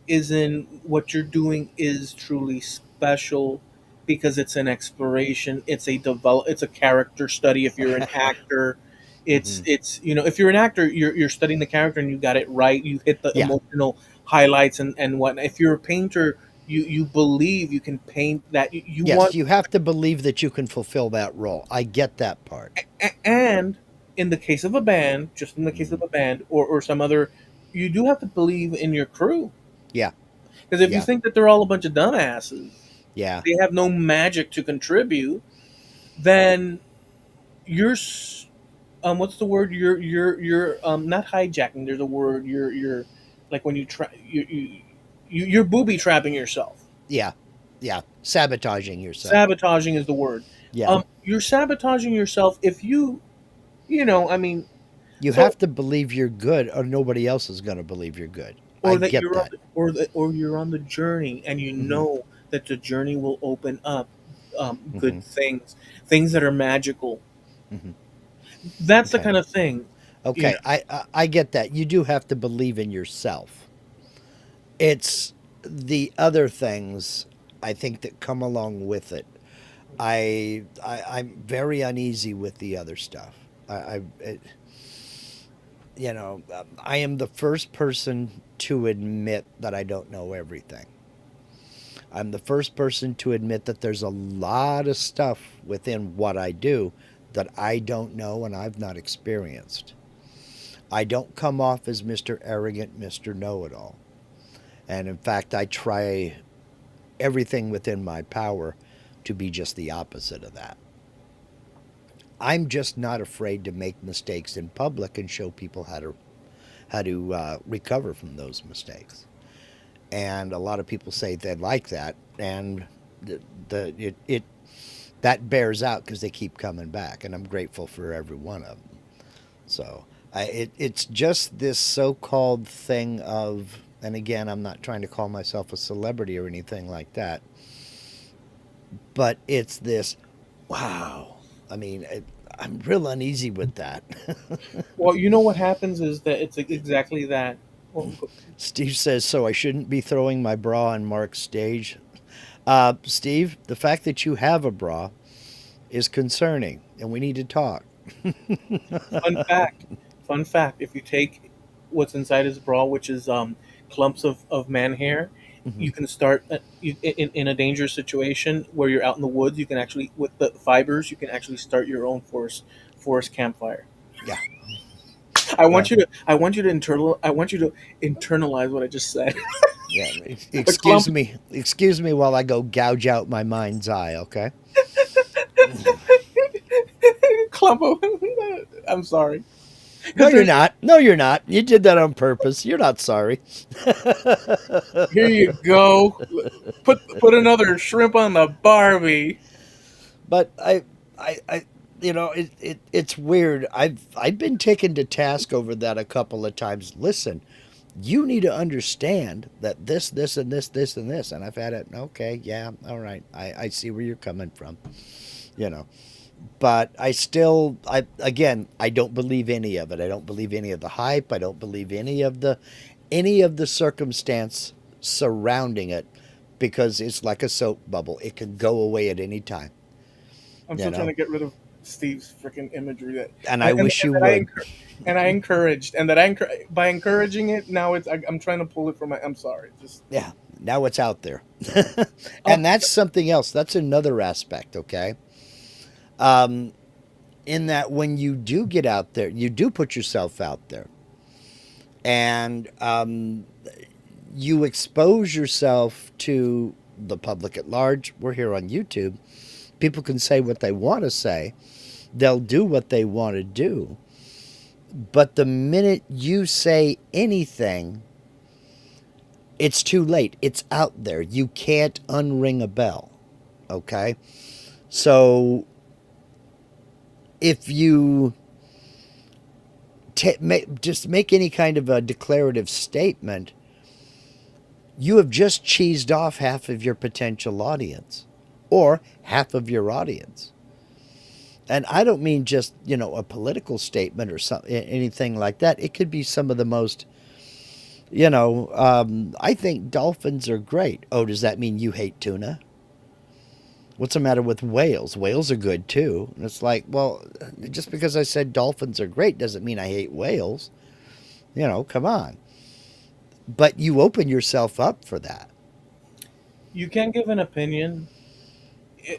is in what you're doing is truly special because it's an exploration, it's a character study. If you're an actor, Hmm. it's if you're an actor, you're studying the character and you got it right, you hit the Yeah. emotional highlights and whatnot. If you're a painter, you believe you can paint that you Yes, want. you have to believe that you can fulfill that role. I get that part. And in the case of a band, just in the case Hmm. of a band or some other, you do have to believe in your crew. Yeah. Because if you Yeah. think that they're all a bunch of dumbasses, Yeah. they have no magic to contribute, then you're what's the word? You're not hijacking. There's a word. You're like when you try you're booby trapping yourself. Yeah. Yeah. Sabotaging yourself. Sabotaging is the word. Yeah. You're sabotaging yourself if I mean, You so have to believe you're good or nobody else is going to believe you're good. I or that get you're on that. or you're on the journey and you Hmm. know that the journey will open up good Hmm. things that are magical. Hmm. That's the Okay. kind of thing, you know. Okay, I get that. You do have to believe in yourself. It's the other things I think that come along with it. I'm very uneasy with the other stuff. I am the first person to admit that I don't know everything. I'm the first person to admit that there's a lot of stuff within what I do that I don't know and I've not experienced. I don't come off as Mr. Arrogant, Mr. Know It All. And in fact, I try everything within my power to be just the opposite of that. I'm just not afraid to make mistakes in public and show people how to recover from those mistakes. And a lot of people say they like that, and it that bears out because they keep coming back, and I'm grateful for every one of them. So it's just this so-called thing of, and again, I'm not trying to call myself a celebrity or anything like that, but it's this, wow. I mean, I'm real uneasy with that. Well, you know what happens is that it's exactly that. Well, Steve says, so I shouldn't be throwing my bra on Mark's stage. Steve, the fact that you have a bra is concerning, and we need to talk. fun fact, fun fact: if you take what's inside his bra, which is clumps of man hair, Hmm. you can start in a dangerous situation where you're out in the woods. You can actually, with the fibers, you can actually start your own forest campfire. Yeah. I Well, want you to I want you to internalize what I just said. yeah. A clump Excuse me while I go gouge out my mind's eye. Okay. clump of I'm sorry. No, Because you're there's not. No, you're not. You did that on purpose. You're not sorry. here you go. Put another shrimp on the Barbie. But I it's weird. I've been taken to task over that a couple of times. Listen, you need to understand that this, and this, and this. And I've had it, okay, yeah, all right. I see where you're coming from, you know. But again, I don't believe any of it. I don't believe any of the hype. I don't believe any of the circumstance surrounding it because it's like a soap bubble. It can go away at any time, I'm you still trying know. to get rid of Steve's freaking imagery And I wish and you that I would. and I encouraged and that by encouraging it now I'm trying to pull it from my. I'm sorry. Just Yeah, now it's out there. oh, And that's something else. That's another aspect, okay? Um, in that when you do get out there, you do put yourself out there. And you expose yourself to the public at large. We're here on YouTube. People can say what they want to say, they'll do what they want to do. But the minute you say anything, it's too late. It's out there. You can't unring a bell. Okay? So if you just make any kind of a declarative statement, you have just cheesed off half of your potential audience or half of your audience. And I don't mean just, a political statement or anything like that. It could be some of the most, I think dolphins are great. Oh, does that mean you hate tuna? What's the matter with whales? Whales are good too. And it's like, well, just because I said dolphins are great doesn't mean I hate whales. Come on. But you open yourself up for that. you can give an opinion.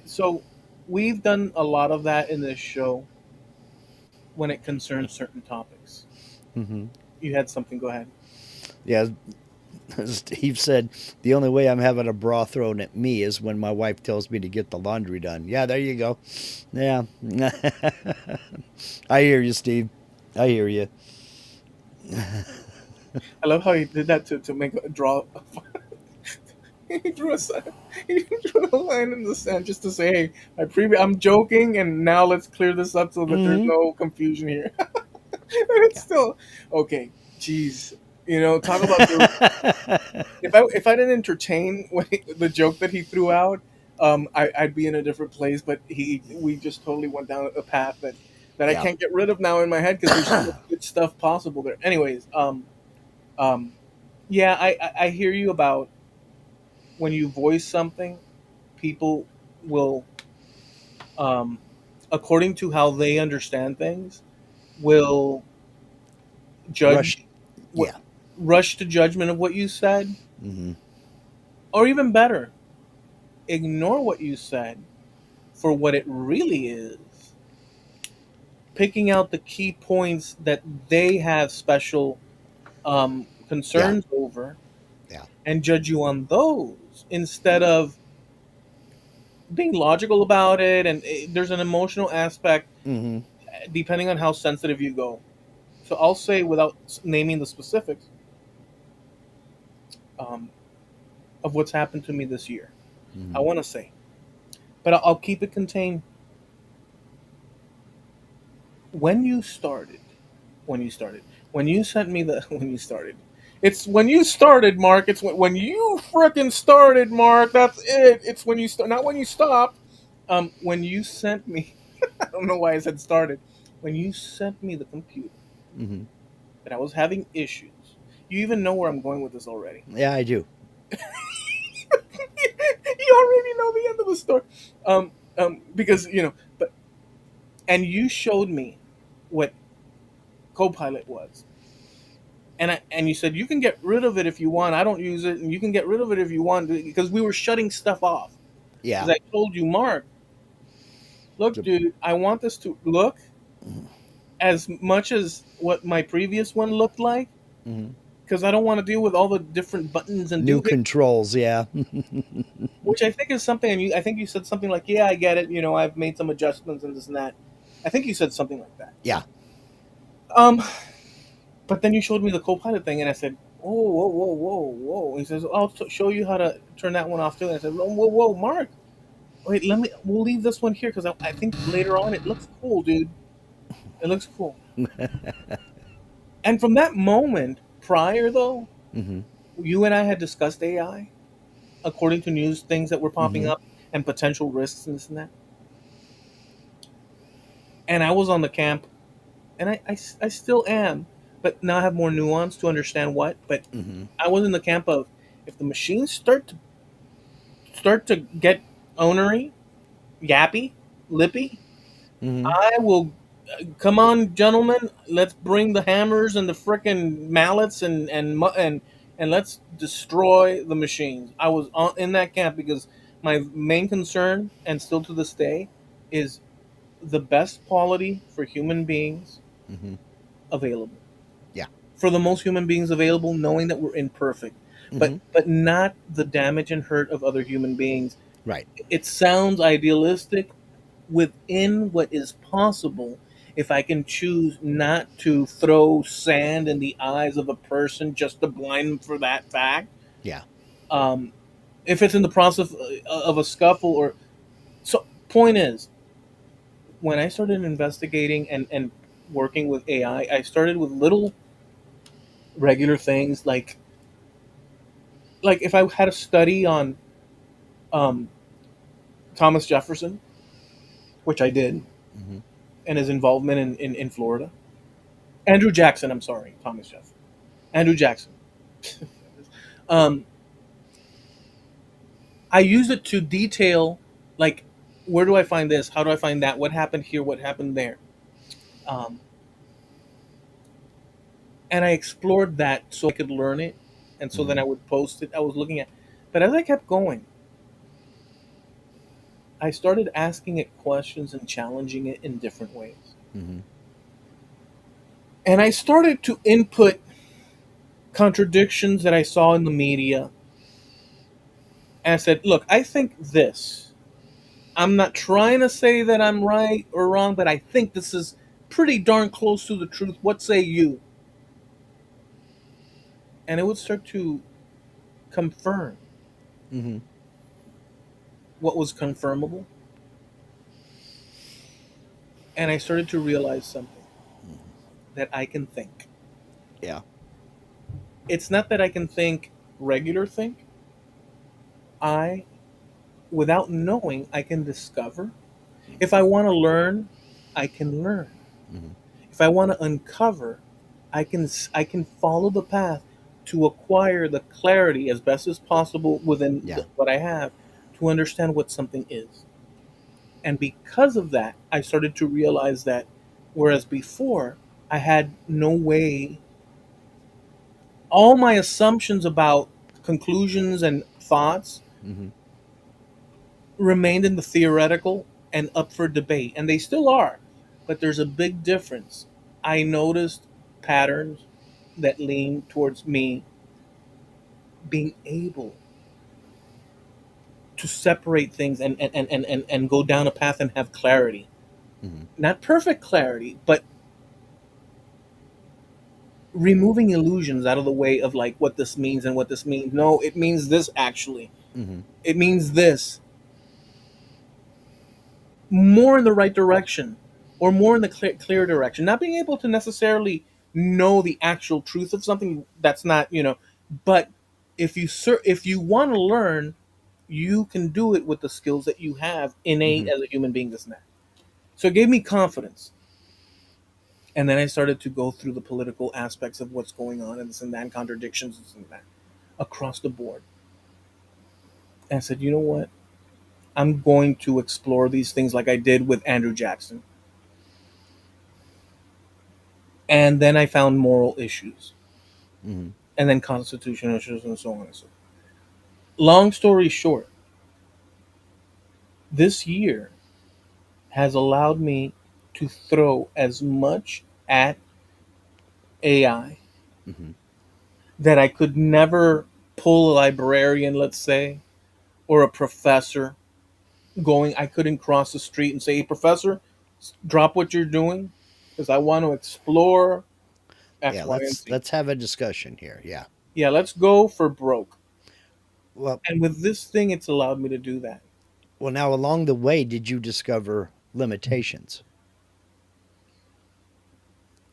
So we've done a lot of that in this show when it concerns certain topics. Hmm. You had something. Go ahead. Yeah, Steve said the only way I'm having a bra thrown at me is when my wife tells me to get the laundry done. Yeah, there you go. Yeah. I hear you, Steve. I hear you. I love how he did that to make a draw. He drew a he drew a line in the sand just to say, "Hey, I'm joking, and now let's clear this up so that there's Hmm. no confusion here." It's Yeah. still okay. Jeez, talk about the. If I didn't entertain the joke that he threw out, I'd be in a different place. But we just totally went down a path that I Yeah. can't get rid of now in my head because there's so much good stuff possible there. Anyways, um, yeah, I hear you about when you voice something, people will, um, according to how they understand things, will Rush. judge what Yeah. rush to judgment of what you said, Hmm. or even better, ignore what you said for what it really is, picking out the key points that they have special Yeah. concerns over Yeah. and judge you on those instead of being logical about it. And there's an emotional aspect Hmm. depending on how sensitive you go. So I'll say, without naming the specifics, um, of what's happened to me this year, I Hmm. want to say, but I'll keep it contained. When you started, when you started, when you sent me the, when you started, it's when you started, Mark. It's when you frickin' started, Mark. That's it. It's when you start, not when you stopped. When you sent me, I don't know why I said started. When you sent me the computer Hmm. that I was having issues, you even know where I'm going with this already. Yeah, I do. You already know the end of the story. Because but and you showed me what Copilot was, and you said you can get rid of it if you want. I don't use it, and you can get rid of it if you want because we were shutting stuff off. Yeah. Because I told you, Mark, look, The- dude, I want this to look as much as what my previous one looked like mhm. because I don't want to deal with all the different buttons and New do controls. Yeah. which I think is something. And I think you said something like, "Yeah, I get it. I've made some adjustments and this and that." I think you said something like that. Yeah. Um, but then you showed me the Copilot thing, and I said, "Oh, whoa, whoa, whoa, whoa!" He says, "I'll show you how to turn that one off too." And I said, "Whoa, whoa, whoa, Mark, wait, let me. We'll leave this one here because I think later on it looks cool, dude. It looks cool." And from that moment, prior though, Hmm. you and I had discussed AI according to news things that were popping Hmm. up and potential risks and this and that. And I was on the camp, and I still am, but now I have more nuance to understand what. But Hmm. I was in the camp of, if the machines start to get onery, yappy, lippy, Hmm. I will. Come on, gentlemen, let's bring the hammers and the frickin' mallets and let's destroy the machines. I was in that camp because my main concern, and still to this day, is the best quality for human beings Hmm. available. Yeah. For the most human beings available, knowing that we're imperfect, but Hmm. but not the damage and hurt of other human beings. Right. It sounds idealistic within what is possible. If I can choose not to throw sand in the eyes of a person just to blind them for that fact, Yeah. um, if it's in the process of a scuffle or so. Point is, when I started investigating and working with AI, I started with little regular things like if I had a study on um, Thomas Jefferson, which I did, Hmm. and his involvement in Florida. Andrew Jackson, I'm sorry, Thomas Jefferson. Andrew Jackson. um, I use it to detail, like, where do I find this? How do I find that? What happened here? What happened there? Um, and I explored that so I could learn it, and so then Hmm. I would post it. I was looking at, but as I kept going, I started asking it questions and challenging it in different ways. Hmm. And I started to input contradictions that I saw in the media. And I said, look, I think this. I'm not trying to say that I'm right or wrong, but I think this is pretty darn close to the truth. What say you? And it would start to confirm Hmm. what was confirmable. And I started to realize something, that I can think. Yeah. It's not that I can think regular think. I, without knowing, I can discover. If I want to learn, I can learn. Hmm. If I want to uncover, I can follow the path to acquire the clarity as best as possible within Yeah. what I have to understand what something is. And because of that, I started to realize that whereas before I had no way, all my assumptions about conclusions and thoughts Hmm. remained in the theoretical and up for debate, and they still are. But there's a big difference. I noticed patterns that lean towards me being able to separate things and go down a path and have clarity. Hmm. Not perfect clarity, but removing illusions out of the way of like what this means and what this means. No, it means this actually. Hmm. It means this. More in the right direction or more in the clear direction. Not being able to necessarily know the actual truth of something, that's not, but if you want to learn, you can do it with the skills that you have innate Hmm. as a human being, this and that. So it gave me confidence. And then I started to go through the political aspects of what's going on and this and that, and contradictions and this and that across the board. And I said, you know what? I'm going to explore these things like I did with Andrew Jackson. And then I found moral issues Hmm. and then constitutional issues and so on and so forth. Long story short, this year has allowed me to throw as much at AI Hmm. that I could never pull a librarian, let's say, or a professor going. I couldn't cross the street and say, hey, professor, drop what you're doing because I want to explore Yeah. X, Y, and Let's Z. let's have a discussion here. Yeah. Yeah, let's go for broke. Well, And with this thing, it's allowed me to do that. well. Now, along the way, did you discover limitations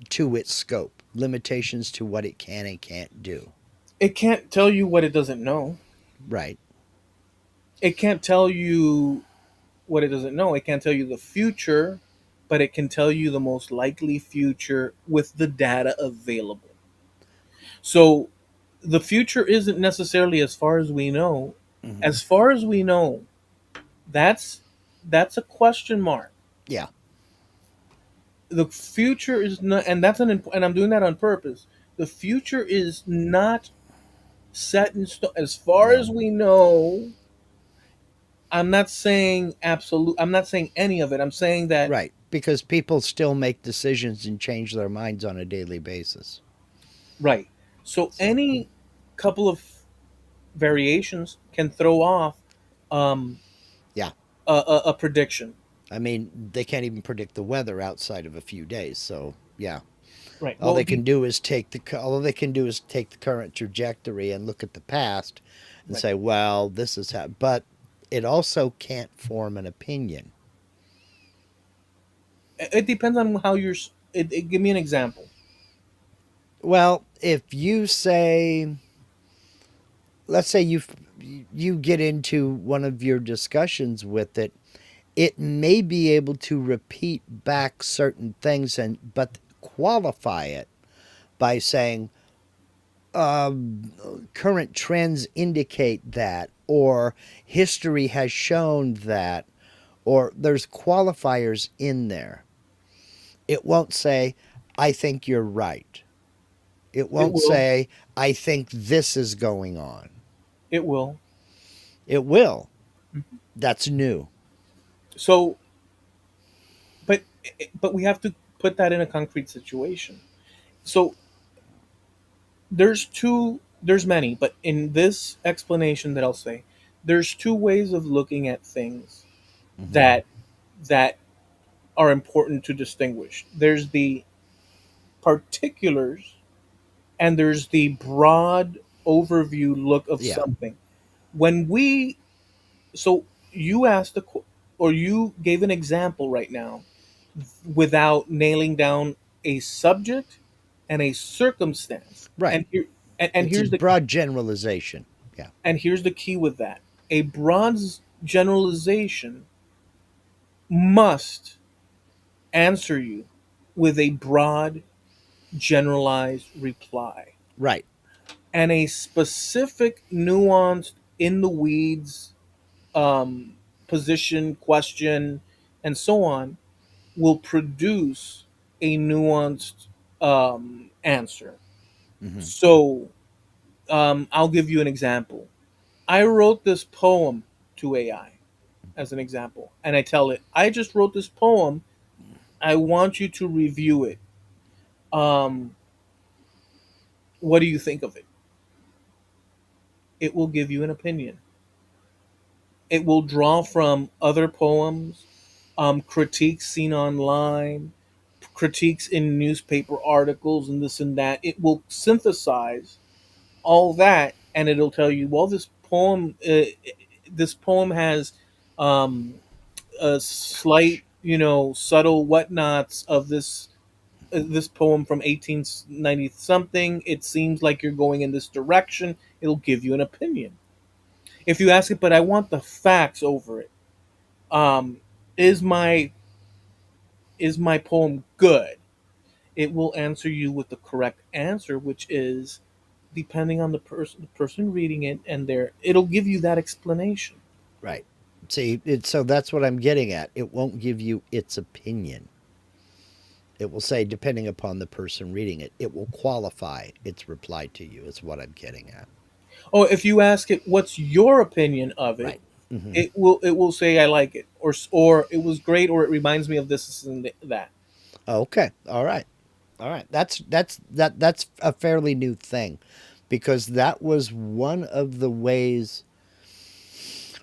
to its scope? Limitations to what it can and can't do. It can't tell you what it doesn't know. Right. It can't tell you what it doesn't know. It can't tell you the future, but it can tell you the most likely future with the data available. So the future isn't necessarily as far as we know. Hmm. As far as we know, that's that's a question mark. Yeah. The future is not, and and I'm doing that on purpose. The future is not set in stone. As far No. as we know, I'm not saying absolute. I'm not saying any of it. I'm saying that Right. Because people still make decisions and change their minds on a daily basis. right. So So, any couple of variations can throw off um, yeah. a prediction. I mean, they can't even predict the weather outside of a few days. So, yeah. Right. All Well, they can do is all they can do is take the current trajectory and look at the past and right. say, "Well, this is how." But it also can't form an opinion. It depends on how you're. Give me an example. Well, if you say, let's say you get into one of your discussions with it, it may be able to repeat back certain things and but qualify it by saying current trends indicate that, or history has shown that, or there's qualifiers in there. It won't say, I think you're right. It It won't will. say, I think this is going on. It will. It will. That's new. So, but but we have to put that in a concrete situation. So there's many, but in this explanation that I'll say, there's two ways of looking at things Hmm. that that are important to distinguish. There's the particulars and there's the broad overview look of Yeah. something. When we so you asked or you gave an example right now without nailing down a subject and a circumstance. Right. And It's a here's the broad generalization. Yeah. key with that. A broad generalization must answer you with a broad, generalized reply, Right. and a specific, nuanced, in the weeds um, position, question, and so on will produce a nuanced answer. Hmm. So I'll give you an example. I wrote this poem to AI as an example, and I tell it, I just wrote this poem. I want you to review it. Um, what do you think of it? It will give you an opinion. It will draw from other poems, critiques seen online, critiques in newspaper articles, and this and that. It will synthesize all that, and it'll tell you, well, this poem has a slight, subtle whatnots of this poem from 1890 something. It seems like you're going in this direction. It'll give you an opinion. If you ask it, but I want the facts over it. Um, is my poem good? It will answer you with the correct answer, which is depending on the person reading it, and it'll give you that explanation. Right. See, so that's what I'm getting at. It won't give you its opinion. It will say, depending upon the person reading it, it will qualify its reply to you, is what I'm getting at. Oh, if you ask it, what's your opinion of it? Right. Hmm. It will say I like it, or it was great, or it reminds me of this and that. Okay. All right. All right. That's a fairly new thing, because that was one of the ways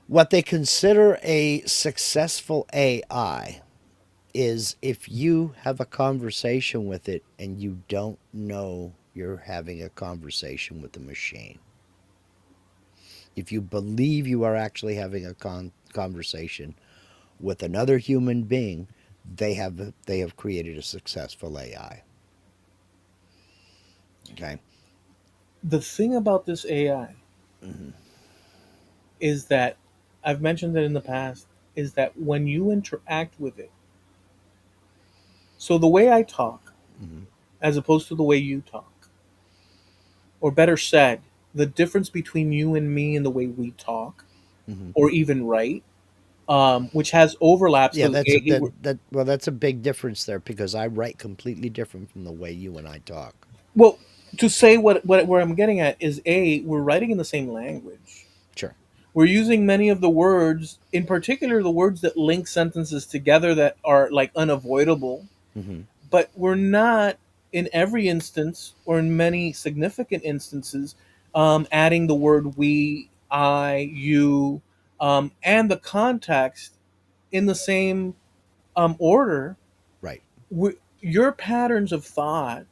what they consider a successful AI is if you have a conversation with it and you don't know you're having a conversation with the machine. If you believe you are actually having a conversation with another human being, they have created a successful AI. Okay. The thing about this AI Hmm. is that I've mentioned it in the past, is that when you interact with it, so the way I talk Hmm. as opposed to the way you talk, or better said, the difference between you and me and the way we talk Hmm. or even write, which has overlaps Yeah, because that's a big difference there, because I write completely different from the way you and I talk. well, to say what where I'm getting at is, we're writing in the same language. Sure. We're using many of the words, in particular the words that link sentences together that are like unavoidable, Hmm. but we're not, in every instance or in many significant instances, adding the word we, I, you, and the context in the same order. Right. Your patterns of thought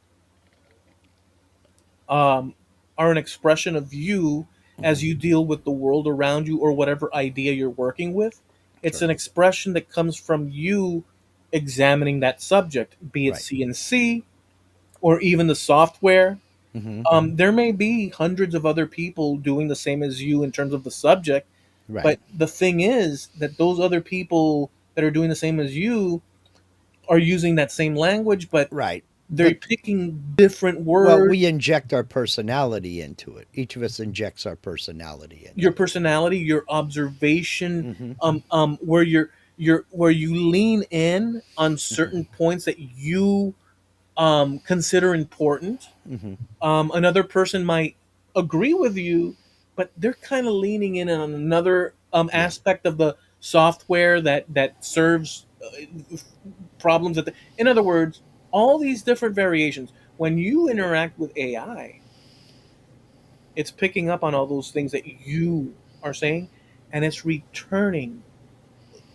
um, are an expression of you Hmm. as you deal with the world around you or whatever idea you're working with. It's Sure. an expression that comes from you examining that subject, be it Right. CNC or even the software. Hmm. There may be hundreds of other people doing the same as you in terms of the subject, Right. but the thing is that those other people that are doing the same as you are using that same language, but Right. they're But picking different well, words. we inject our personality into it. Each of us injects our personality Your into it. personality, your observation, Hmm. where you lean in on certain Hmm. points that you consider important. Hmm. Another person might agree with you, but they're kind of leaning in on another Yeah. aspect of the software that serves problems. In other words, all these different variations. When you interact with AI, it's picking up on all those things that you are saying, and it's returning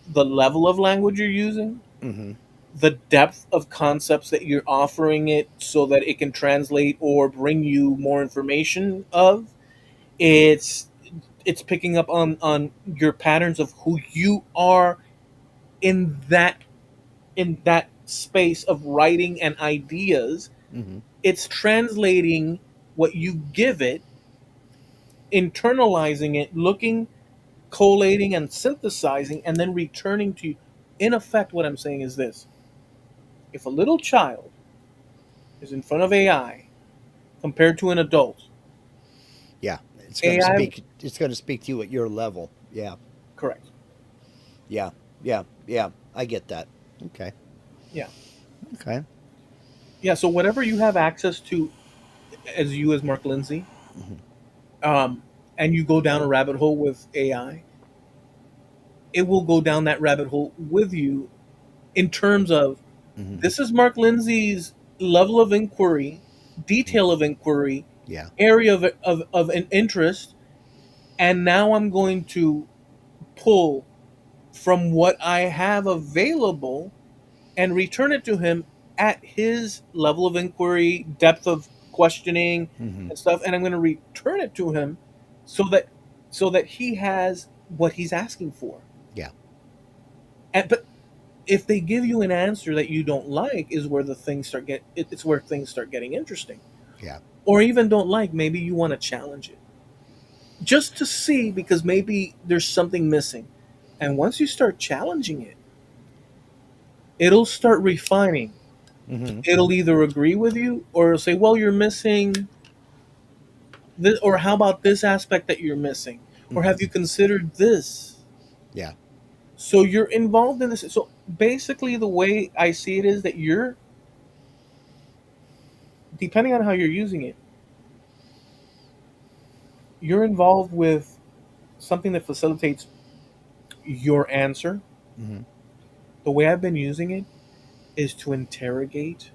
the level of language you're using, Hmm. the depth of concepts that you're offering it so that it can translate or bring you more information of. It's it's picking up on your patterns of who you are in that space of writing and ideas. Hmm. It's translating what you give it, internalizing it, looking, collating and synthesizing, and then returning to you. In effect, what I'm saying is this: If a little child is in front of AI compared to an adult, Yeah, it's going to AI, speak. It's going to speak to you at your level. Yeah, correct. yeah, yeah, yeah. I get that. Okay, Yeah. okay. Yeah. So whatever you have access to as you as Mark Lindsay, Hmm. um, and you go down a rabbit hole with AI, it will go down that rabbit hole with you in terms of Hmm. this is Mark Lindsay's level of inquiry, Hmm. detail of inquiry, Yeah. area of an interest, and now I'm going to pull from what I have available and return it to him at his level of inquiry, depth of questioning Hmm. and stuff, and I'm going to return it to him so that he has what he's asking for. Yeah. And but if they give you an answer that you don't like, is where the things start it's where things start getting interesting. Yeah. Or even don't like, maybe you want to challenge it just to see, because maybe there's something missing. And once you start challenging it, it'll start refining. Hmm. It'll either agree with you or it'll say, well, you're missing this, or how about this aspect that you're missing, or Hmm. have you considered this? Yeah. So you're involved in this. So basically the way I see it is that you're, depending on how you're using it, you're involved with something that facilitates your answer. Hmm. The way I've been using it is to interrogate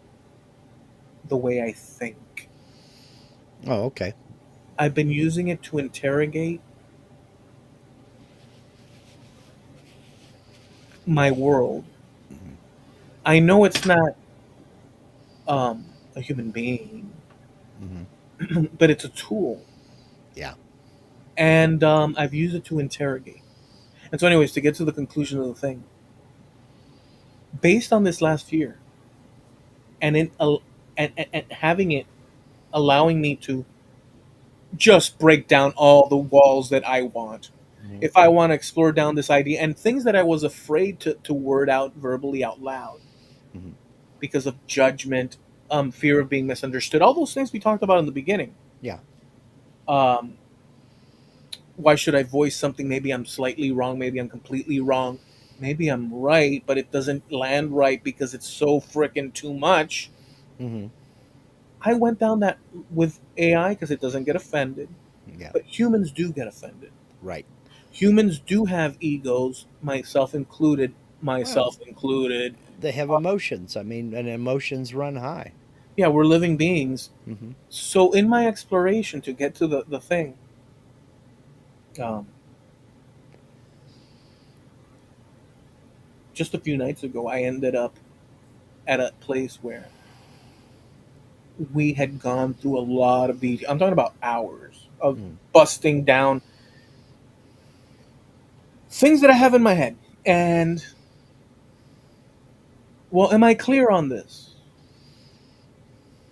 the way I think. Oh, okay. I've been using it to interrogate my world. Hmm. I know it's not a human being, Hmm. but it's a tool, Yeah. and I've used it to interrogate. And so, anyways, to get to the conclusion of the thing, based on this last year, and and having it allowing me to just break down all the walls that I want. Hmm. If I want to explore down this idea and things that I was afraid to word out verbally out loud Hmm. because of judgment, fear of being misunderstood, all those things we talked about in the beginning. Yeah. Um, why should I voice something? Maybe I'm slightly wrong. Maybe I'm completely wrong. Maybe I'm right, but it doesn't land right because it's so freaking too much. Hmm. I went down that with AI because it doesn't get offended, Yeah. but humans do get offended. Right. Humans do have egos, myself included. Well, Myself included. they have emotions. I mean, and emotions run high. Yeah, we're living beings. Hmm. So in my exploration to get to the thing, um, just a few nights ago, I ended up at a place where we had gone through a lot of these. I'm talking about hours of Mm. busting down things that I have in my head. And, well, am I clear on this?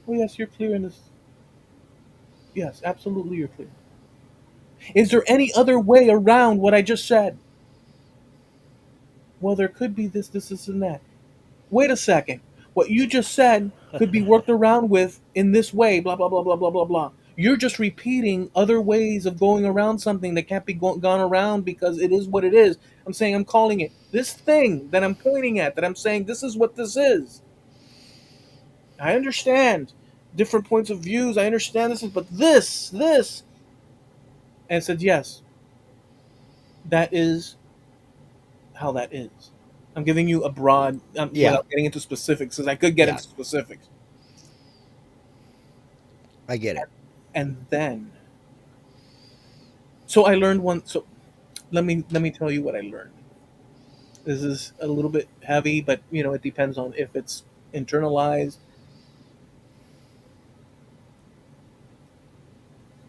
Oh, yes, you're clear in this. Yes, absolutely, you're clear. Is there any other way around what I just said? Well, there could be this, and that. Wait a second. What you just said could be worked around with in this way, blah, blah, blah, blah, blah, blah, blah. You're just repeating other ways of going around something that can't be gone around because it is what it is. I'm saying I'm calling it this thing that I'm pointing at, that I'm saying this is what this is. I understand different points of views. I understand this, but this. And it said, yes, that is how that is. I'm giving you a broad, Yeah. without getting into specifics, because I could get Yeah. into specifics. I get it. And then, so I learned one. So let me tell you what I learned. This is a little bit heavy, but it depends on if it's internalized.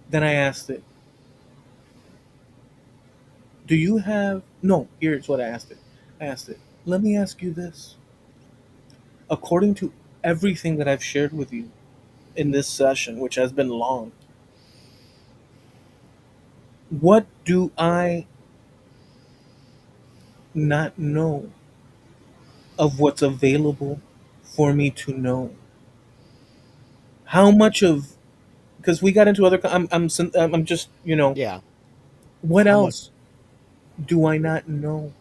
Then I asked it, "Do you have?" No, here's what I asked it. I asked it, "Let me ask you this. According to everything that I've shared with you in this session, which has been long, what do I not know of what's available for me to know how much of, because we got into other I'm just, Yeah. what How much? else do I not know?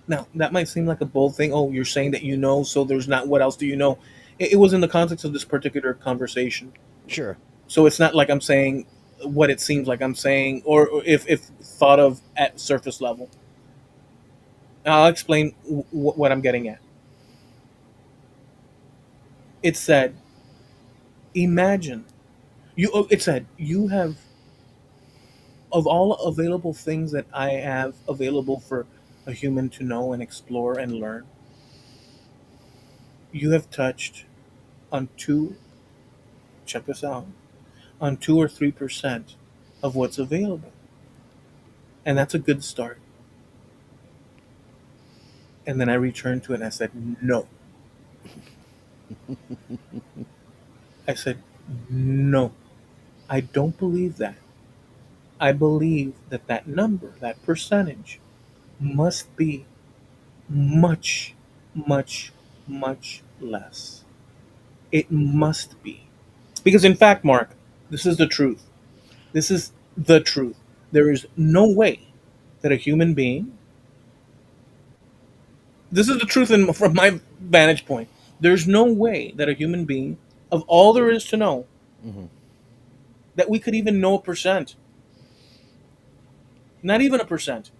Now that might seem like a bold thing. Oh, you're saying that you know, so there's not, what else do you know? It was in the context of this particular conversation, Sure. so it's not like I'm saying what it seems like I'm saying, or if thought of at surface level. I'll explain what I'm getting at. It said, imagine you. It said you have, of all available things that I have available for a human to know and explore and learn, you have touched on two. Check this out, on 2 or 3% of what's available, and that's a good start. And then I returned to it and I said, no. I said, no. I don't believe that. I believe that that number, that percentage, must be much, much, much less. It must be. Because, in fact, Mark, this is the truth. This is the truth. There is no way that a human being, this is the truth from my vantage point, there's no way that a human being, of all there is to know, Hmm. that we could even know a percent. Not even a percent.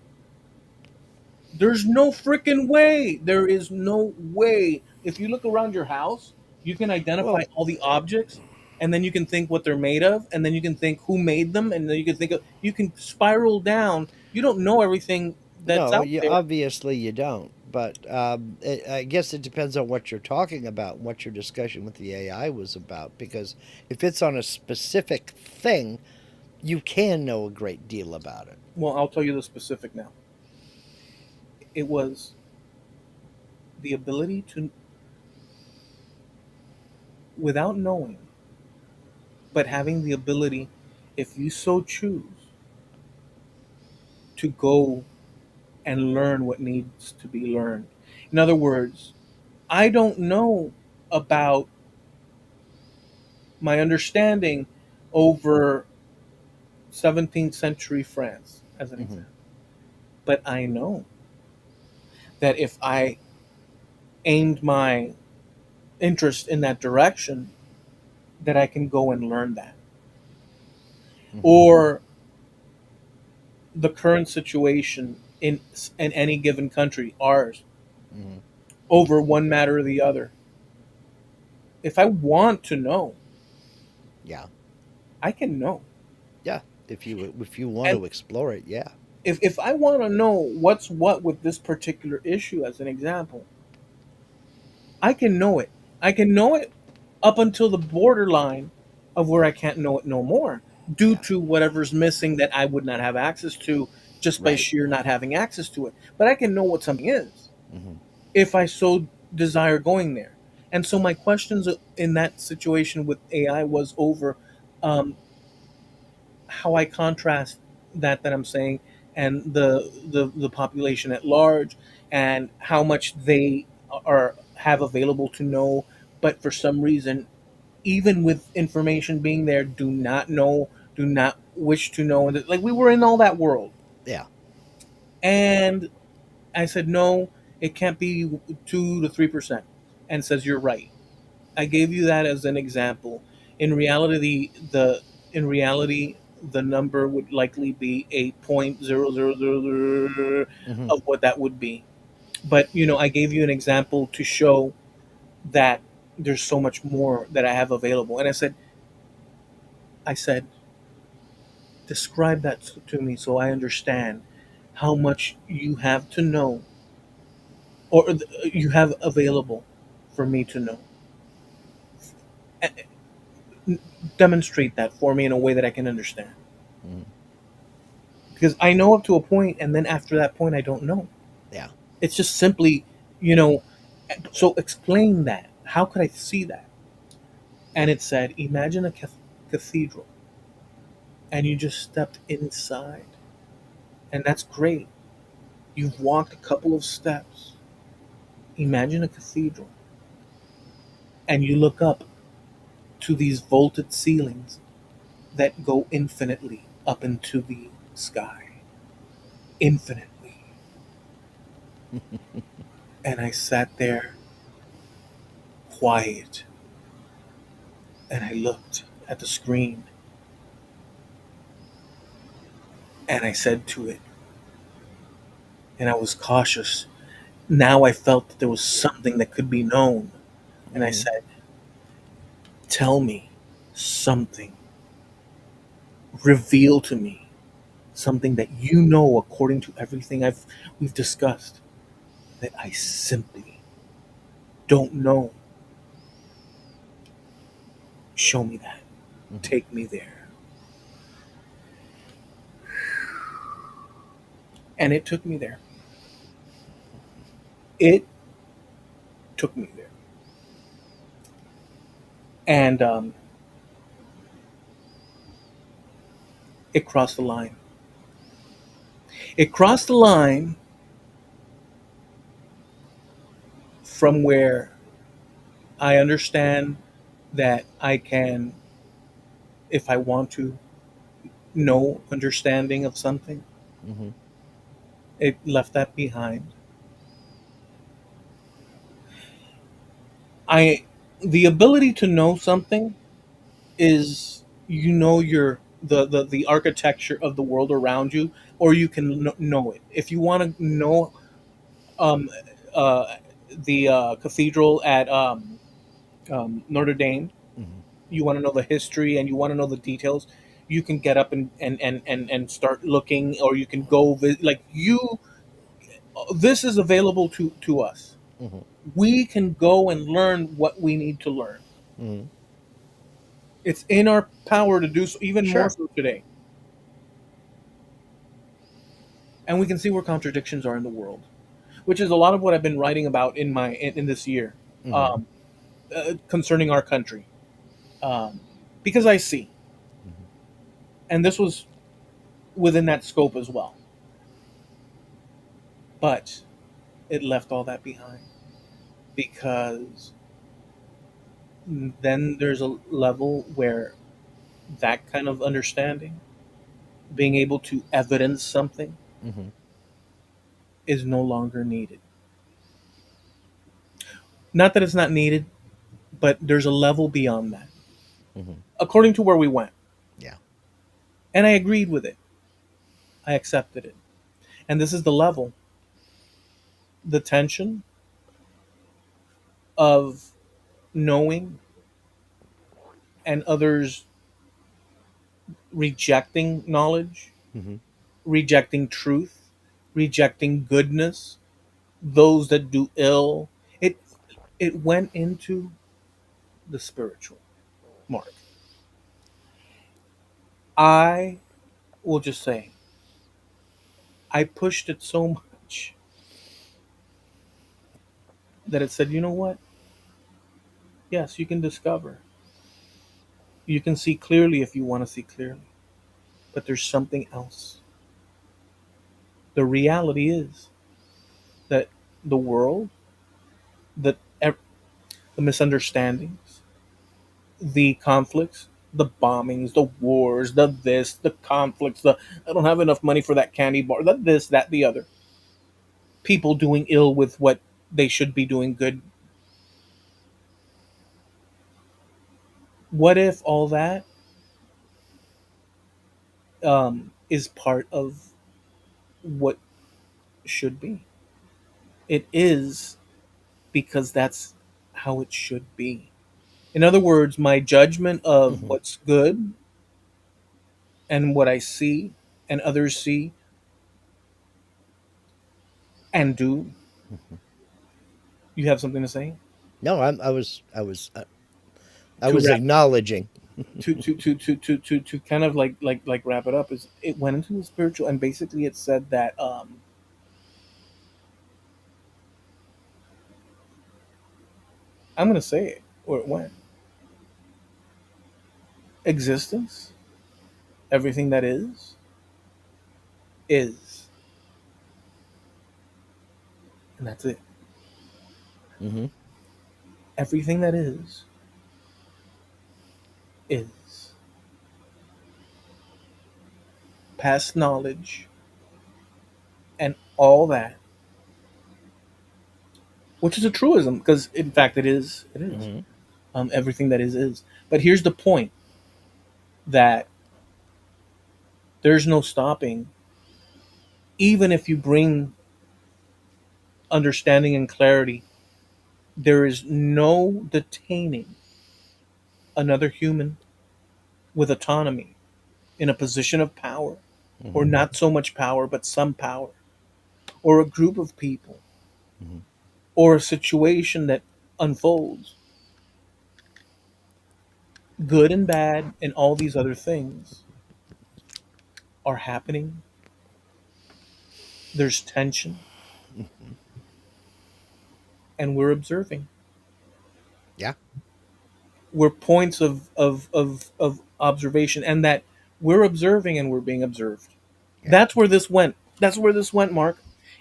There's no freaking way. There is no way. If you look around your house, you can identify Well, all the objects, and then you can think what they're made of, and then you can think who made them, and then you can think of, you can spiral down. You don't know everything that's no, out you there. obviously you don't. But I guess it depends on what you're talking about, and what your discussion with the AI was about. Because if it's on a specific thing, you can know a great deal about it. Well, I'll tell you the specific now. It was the ability to, without knowing, but having the ability, if you so choose, to go and learn what needs to be learned. In other words, I don't know about my understanding over 17th century France, as an Hmm. example. But I know that if I aimed my interest in that direction, that I can go and learn that. Hmm. Or the current situation in any given country, ours, Hmm. over one matter or the other. If I want to know, Yeah. I can know. Yeah. If you want And to explore it, yeah. if I want to know what's what with this particular issue, as an example, I can know it. I can know it up until the borderline of where I can't know it no more, due Yeah. to whatever's missing that I would not have access to just by Right. sheer not having access to it. But I can know what something is Hmm. if I so desire going there. And so my questions in that situation with AI was over, um, how I contrast that I'm saying, and the population at large, and how much they are have available to know, but for some reason, even with information being there, do not know, do not wish to know, and like we were in all that world. Yeah. And I said no, it can't be 2 to 3%, and says you're right. I gave you that as an example. In reality, the number would likely be a point 0.0000 Hmm. of what that would be. But I gave you an example to show that there's so much more that I have available. And I said, describe that to me so I understand how much you have to know, or you have available for me to know. Demonstrate that for me in a way that I can understand. Hmm. Because I know up to a point, and then after that point, I don't know. Yeah. It's just simply, you know. So explain that. How could I see that? And it said, imagine a cathedral, and you just stepped inside, and that's great. You've walked a couple of steps, Imagine a cathedral, and you look up to these vaulted ceilings that go infinitely up into the sky. Infinitely. And I sat there quiet and I looked at the screen and I said to it, and I was cautious. Now I felt that there was something that could be known. And I Mm-hmm. said, tell me something. Reveal to me something that you know according to everything we've discussed that I simply don't know. Show me that. Mm-hmm. Take me there. And it took me there. It took me there. And it crossed the line. It crossed the line from where I understand that I can, if I want to, know understanding of something. Mm-hmm. It left that behind. I the ability to know something is, you know, your the architecture of the world around you, or you can know it. If you want to know um, uh, the cathedral at Notre Dame, Mm-hmm. you want to know the history and you want to know the details, you can get up and start looking, or you can go like you. This is available to us. Mm-hmm. We can go and learn what we need to learn. Mm-hmm. It's in our power to do so, even more Sure. so today. And we can see where contradictions are in the world, which is a lot of what I've been writing about in this year, Mm-hmm. um, concerning our country, um, because I see, Mm-hmm. and this was within that scope as well, but it left all that behind because then there's a level where that kind of understanding, being able to evidence something, Mm-hmm. is no longer needed. Not that it's not needed, but there's a level beyond that, Mm-hmm. according to where we went. Yeah. And I agreed with it. I accepted it. And this is the level, the tension of knowing and others rejecting knowledge, Mm-hmm. rejecting truth, rejecting goodness, those that do ill. It it went into the spiritual, Mark. I will just say I pushed it so much that it said, you know what? Yes, you can discover. You can see clearly if you want to see clearly. But there's something else. The reality is that the world, that the misunderstandings, the conflicts, the bombings, the wars, the this, the conflicts, the I don't have enough money for that candy bar, that this, that, the other. People doing ill with what they should be doing good. What if all that is part of what should be? It is, because that's how it should be. In other words, my judgment of Mm-hmm. what's good and what I see and others see and do. You have something to say? No, I To was wrap acknowledging. to kind of like wrap it up, is it went into the spiritual, and basically it said that I'm gonna say it where it went. Existence, everything that is, and that's it. Mm-hmm. Everything that is past knowledge and all that, which is a truism because in fact it is. It is. Mm-hmm. Everything that is. But here's the point: that there's no stopping, even if you bring understanding and clarity. There is no detaining another human with autonomy in a position of power, or Mm-hmm. not so much power, but some power, or a group of people, Mm-hmm. or a situation that unfolds, good and bad, and all these other things are happening. There's tension, and we're observing. Yeah. We're points of observation, and that we're observing and we're being observed. Yeah. That's where this went. That's where this went, Mark.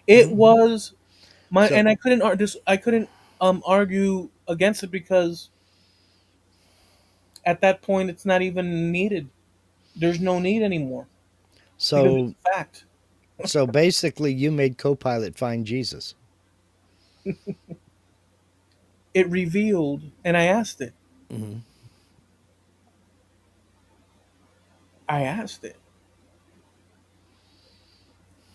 It Mm-hmm. was my, So and I couldn't argue against it because at that point it's not even needed. There's no need anymore because it's so a fact. so basically, you made Copilot find Jesus. It revealed, and I asked it. Mm-hmm. I asked it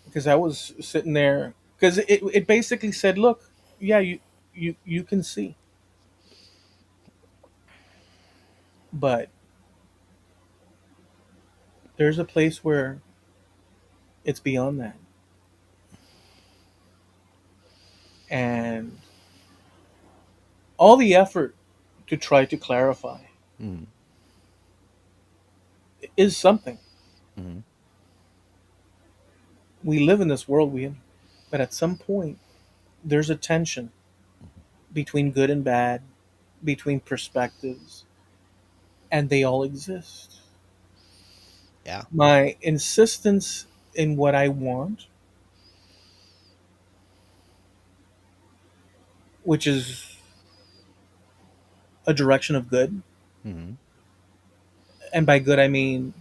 because I was sitting there because it basically said, "Look, yeah, you can see, but there's a place where it's beyond that, and all the effort to try to clarify Mm-hmm. is something. Mm-hmm. We live in this world, but at some point there's a tension between good and bad, between perspectives, and they all exist. Yeah. My insistence in what I want, which is a direction of good, Mm-hmm. and by good I mean,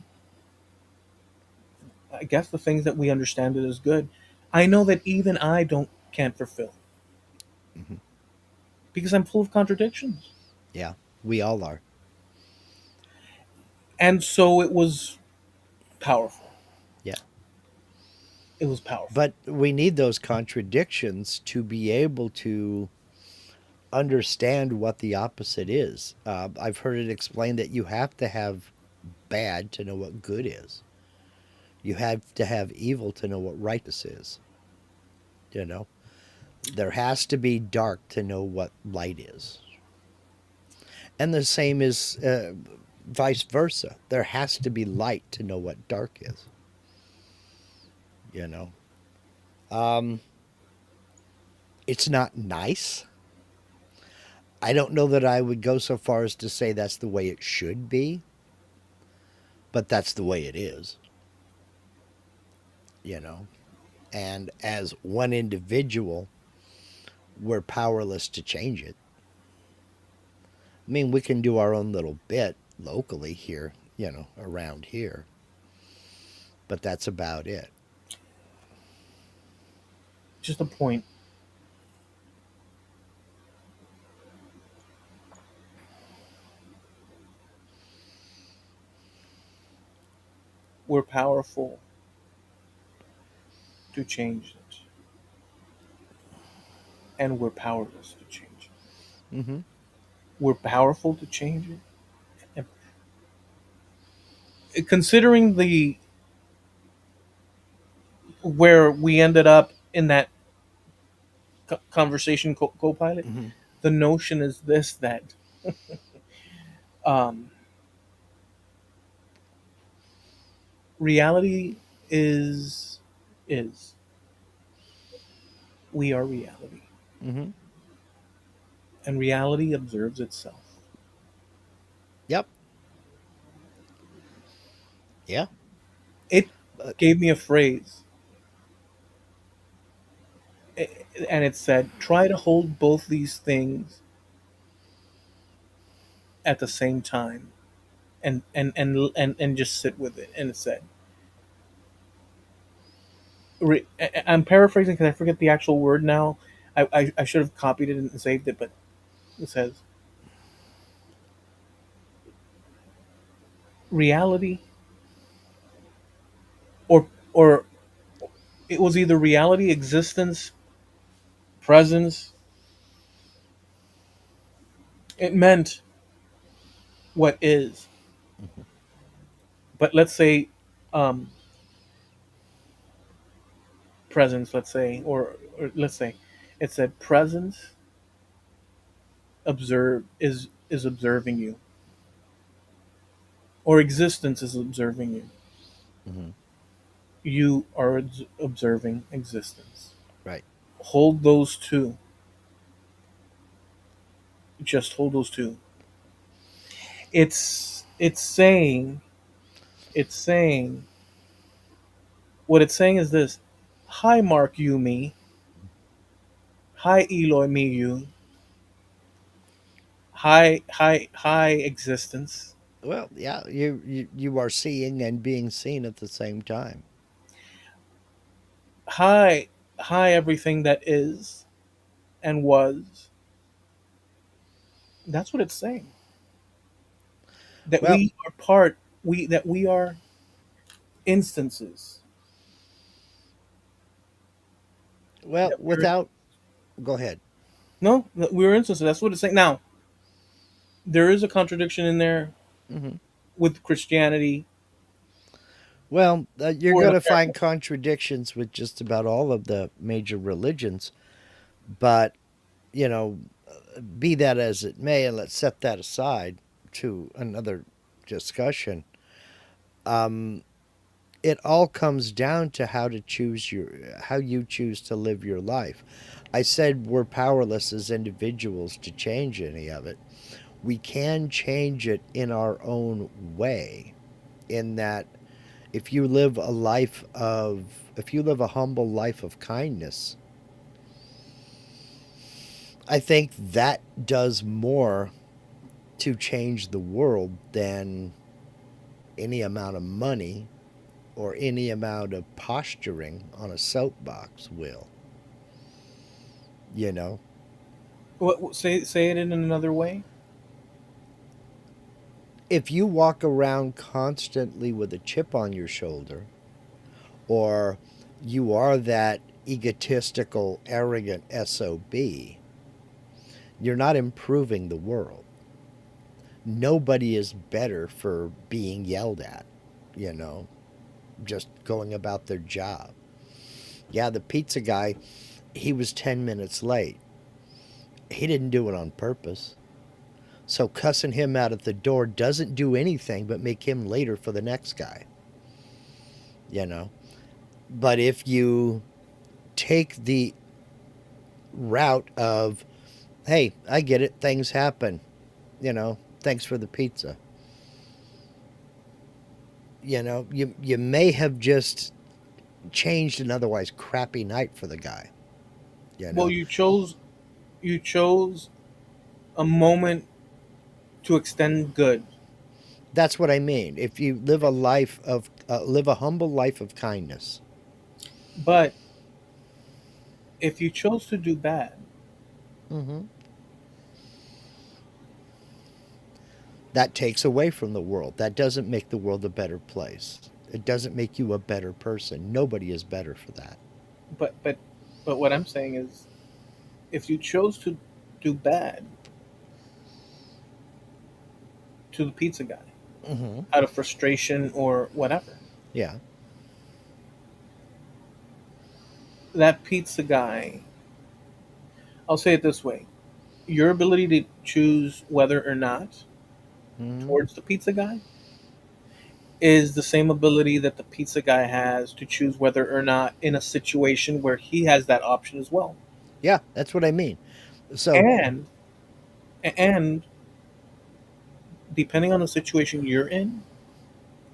I guess the things that we understand it as good, I know that even I don't can't fulfill Mm-hmm. because I'm full of contradictions. Yeah. We all are. And so it was powerful. Yeah. It was powerful. But we need those contradictions to be able to understand what the opposite is. I've heard it explained that you have to have bad to know what good is. You have to have evil to know what righteous is. You know, there has to be dark to know what light is. And the same is vice versa. There has to be light to know what dark is. You know, um, it's not nice. I don't know that I would go so far as to say that's the way it should be, but that's the way it is. You know, and as one individual, we're powerless to change it. I mean, we can do our own little bit locally here, around here, but that's about it. Just a point. We're powerful to change it, and we're powerless to change it. Mm-hmm. We're powerful to change it. And considering the where we ended up in that conversation, co-pilot, Mm-hmm. the notion is this: that um, reality is we are reality, Mm-hmm. and reality observes itself. Yep. Yeah. It But gave me a phrase. and it said try to hold both these things at the same time, and just sit with it. And it said, I'm paraphrasing because I forget the actual word now. I should have copied it and saved it, but it says reality, or it was either reality, existence, presence. It meant what is. But let's say um, presence, let's say, or let's say it said presence is observing you, or existence is observing you. Hmm. You are observing existence. Right. Hold those two. Just hold those two. It's saying it's saying what it's saying is this: hi Mark you me, hi Eloy me you, hi existence, Well, yeah, you are seeing and being seen at the same time. hi everything that is and was. That's what it's saying. That Well, we are part we that we are instances. well, That we're without go ahead. no that we're instances. That's what it's saying. Now there is a contradiction in there Hmm. with Christianity Well, you're or an going to apparent. find contradictions with just about all of the major religions, but you know, be that as it may, and let's set that aside to another discussion. Um, it all comes down to how you choose to live your life. I said we're powerless as individuals to change any of it. We can change it in our own way, in that if you live a humble life of kindness, I think that does more to change the world than any amount of money or any amount of posturing on a soapbox will. You know, Say it in another way. if you walk around constantly with a chip on your shoulder, or you are that egotistical, arrogant SOB, you're not improving the world. Nobody is better for being yelled at, you know, just going about their job. Yeah, the pizza guy, he was 10 minutes late. He didn't do it on purpose. So cussing him out at the door doesn't do anything but make him later for the next guy, you know. But if you take the route of, hey, I get it, things happen, thanks for the pizza. You may have just changed an otherwise crappy night for the guy, you Well, know. you chose a moment to extend good, That's what I mean. If you live a humble life of kindness. but if you chose to do bad, Hmm. That takes away from the world. That doesn't make the world a better place. It doesn't make you a better person. Nobody is better for that. but but but what I'm saying is, if you chose to do bad to the pizza guy Hmm. out of frustration or whatever, Yeah. that pizza guy, I'll say it this way: your ability to choose whether or not Hmm. towards the pizza guy is the same ability that the pizza guy has to choose whether or not in a situation where he has that option as well. Yeah, that's what I mean. So, And and depending on the situation you're in,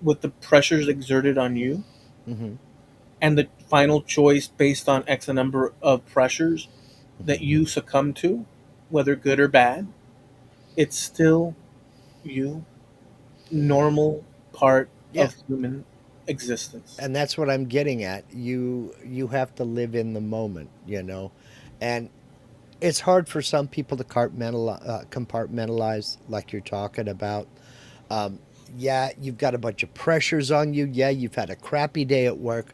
with the pressures exerted on you, hmm, and the final choice based on X number of pressures that Hmm. you succumb to, whether good or bad, it's still you, normal part Yeah, of human existence. and that's what I'm getting at. You have to live in the moment, and it's hard for some people to compartmentalize, like you're talking about. Yeah, you've got a bunch of pressures on you. Yeah, you've had a crappy day at work.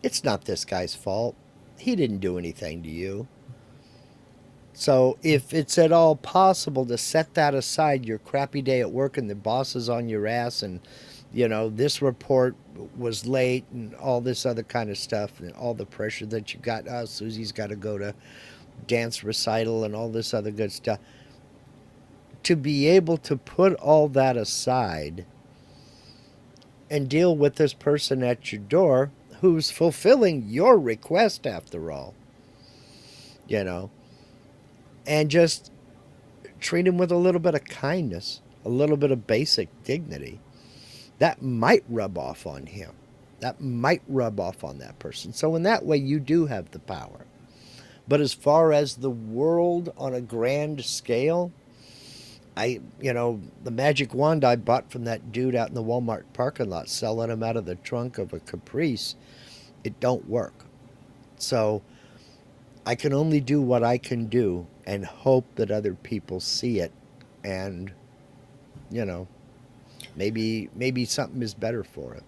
It's not this guy's fault. He didn't do anything to you. So, if it's at all possible to set that aside, your crappy day at work and the boss is on your ass, and this report was late and all this other kind of stuff, and all the pressure that you got. Oh, Susie's got to go to dance recital and all this other good stuff. To be able to put all that aside and deal with this person at your door who's fulfilling your request after all, you know, and just treat him with a little bit of kindness, a little bit of basic dignity. That might rub off on him. That might rub off on that person. So, in that way, you do have the power. But as far as the world on a grand scale, the magic wand I bought from that dude out in the Walmart parking lot selling them out of the trunk of a Caprice, it don't work. So I can only do what I can do and hope that other people see it, and you know maybe something is better for it.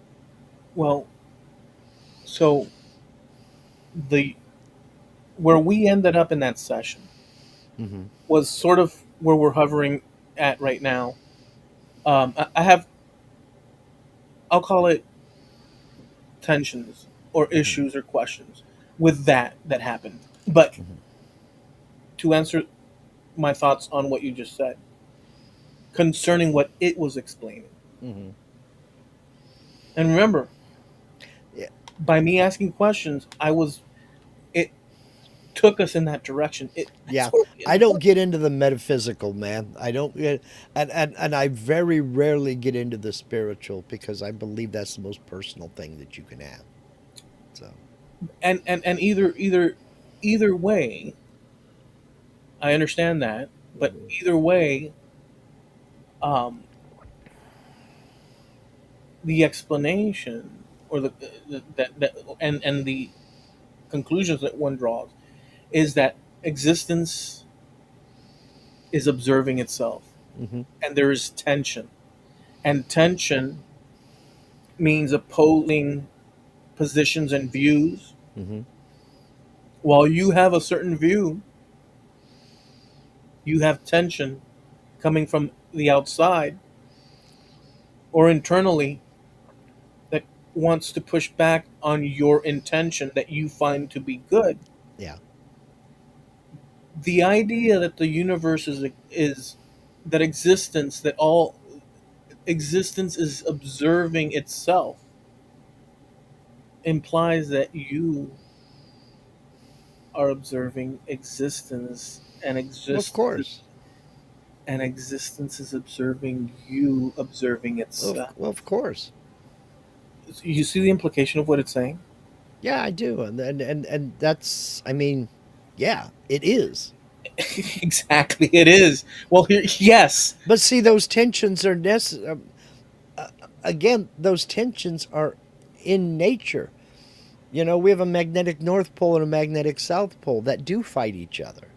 Well, so the where we ended up in that session Hmm. was sort of where we're hovering at right now. I have, I'll call it tensions or Hmm. issues or questions with that happened. But Hmm. to answer my thoughts on what you just said concerning what it was explaining, Hmm. and remember, Yeah, by me asking questions, it took us in that direction. That's yeah. where we I ended don't up. get into the metaphysical, man. I don't get, and I very rarely get into the spiritual because I believe that's the most personal thing that you can have. So. And either way, I understand that, but Hmm. either way, um, the explanation or that and the conclusions that one draws is that existence is observing itself, Hmm. and there is tension, and tension means opposing positions and views. Hmm. While you have a certain view, you have tension coming from the outside or internally that wants to push back on your intention that you find to be good. Yeah. The idea that the universe is that existence, that all existence is observing itself, implies that you are observing existence, Well, of course. and existence is observing you observing itself. Well, of course. You see the implication of what it's saying? Yeah, I do, and that's. I mean, yeah, it is. Exactly, it is. Well, here, yes. But see, those tensions are necessary. Again, those tensions are in nature. We have a magnetic North Pole and a magnetic South Pole that do fight each other.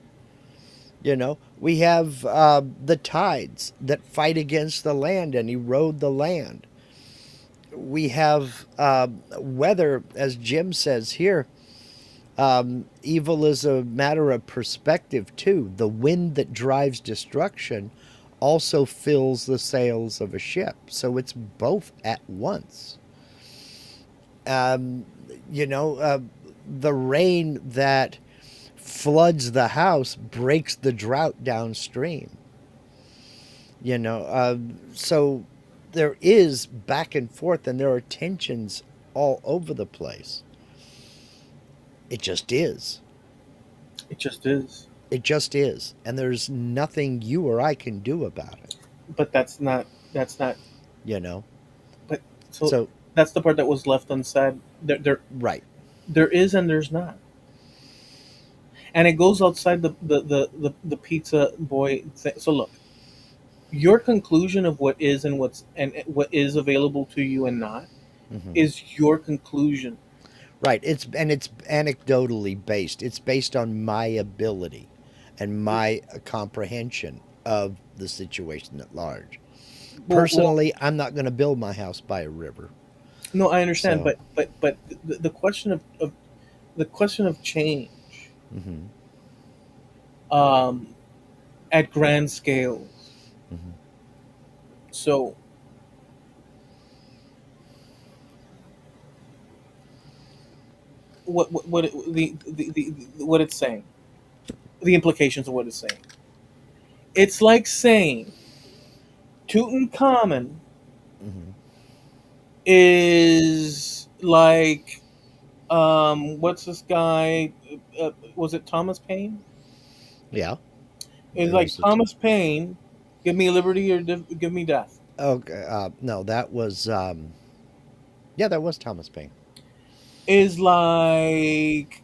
We have the tides that fight against the land and erode the land. We have weather, as Jim says here. Evil is a matter of perspective, too. The wind that drives destruction also fills the sails of a ship. So it's both at once. Um, you know, uh, the rain that floods the house breaks the drought downstream. So there is back and forth, and there are tensions all over the place. It just is. It just is. It just is. And there's nothing you or I can do about it, But that's not you know? but so So, that's the part that was left unsaid There, there, Right. there is and there's not, and it goes outside the pizza boy thing. So look, your conclusion of what is and what is available to you and not Hmm. is your conclusion. Right. It's anecdotally based. It's based on my ability and my comprehension of the situation at large. Well, Personally, I'm not going to build my house by a river. no, I understand, So, but the question of the question of change, hmm, um, at grand scales. hmm, So what it's saying, the implications of what it's saying. It's like saying Tutankhamun hmm, is like what's this guy? Was it Thomas Paine? yeah, It's there like was a. Thomas Paine, give me liberty or give me death. Okay, no, that was yeah, that was Thomas Paine. Is like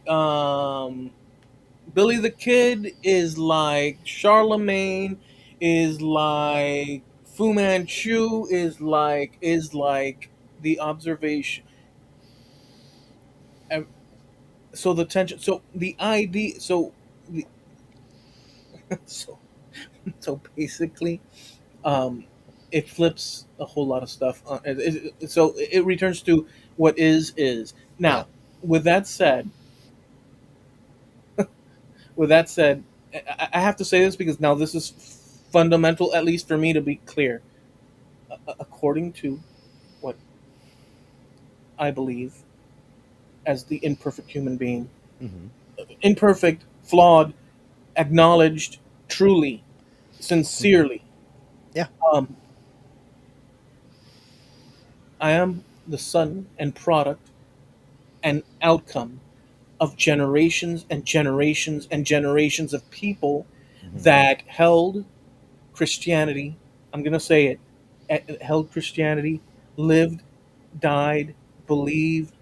Billy the Kid is like Charlemagne, is like Fu Manchu, is like the observation. And so the tension. So the idea. The, so so basically, um, it flips a whole lot of stuff. So it returns to what is. Yeah. Now, with that said, with that said, I have to say this because now this is fundamental, at least for me to be clear. According to what I believe as the imperfect human being, Hmm. imperfect, flawed, acknowledged, truly, Hmm. sincerely. Yeah. Um, I am the son and product and outcome of generations and generations and generations of people Hmm. that held Christianity. I'm going to say it, held Christianity, lived, died, believed,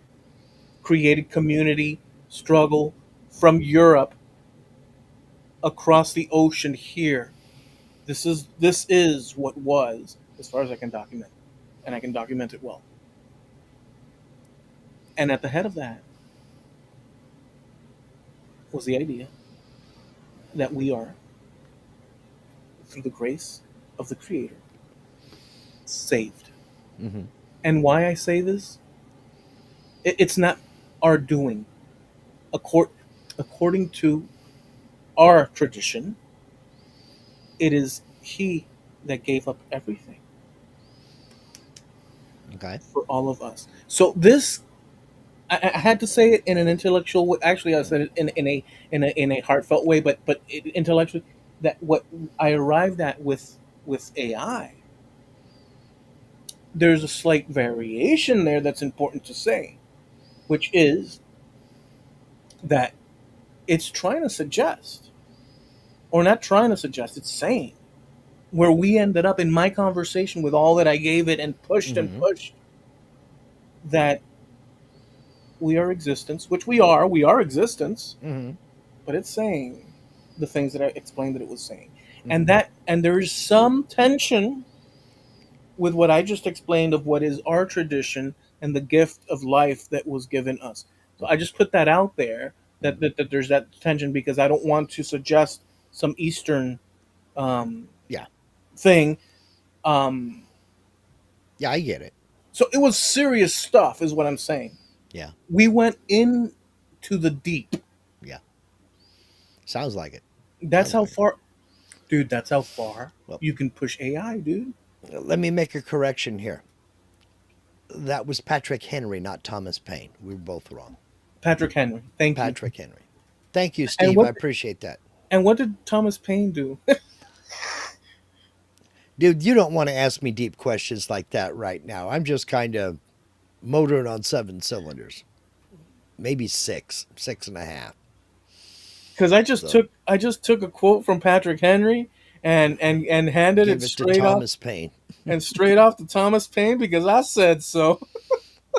created community, struggle from Europe across the ocean here. This is what was, as far as I can document, and I can document it well. And at the head of that was the idea that we are, through the grace of the Creator, saved. Hmm. And why I say this, it's not our doing. Accord, according to our tradition, it is He that gave up everything Okay. for all of us. So this, I had to say it in an intellectual way. Actually, I said it in a heartfelt way, but intellectually, that what I arrived at with AI, there's a slight variation there that's important to say, which is that it's trying to suggest, or not trying to suggest, it's saying where we ended up in my conversation with all that I gave it and Hmm. pushed, that we are existence, which we are existence, Hmm. but it's saying the things that I explained that it was saying. And Hmm. that and there is some tension with what I just explained of what is our tradition and the gift of life that was given us. So I just put that out there that Hmm. that there's that tension because I don't want to suggest some Eastern um, Yeah. thing. Um, Yeah, I get it. so it was serious stuff, is what I'm saying. Yeah. We went in to the deep. Yeah. Sounds like it. That's Sounds how like it. far, dude. That's how far Well, you can push AI, dude. let me make a correction here. That was Patrick Henry, not Thomas Paine. We were both wrong. Patrick Henry. Thank you. Patrick Henry. Thank you, And Steve. I what appreciate that. and what did Thomas Paine do? Dude, you don't want to ask me deep questions like that right now. I'm just kind of motoring on seven cylinders. Maybe six, six and a half. Because So I just took a quote from Patrick Henry and handed it give it to Thomas Paine. straight off to Thomas Paine because I said so.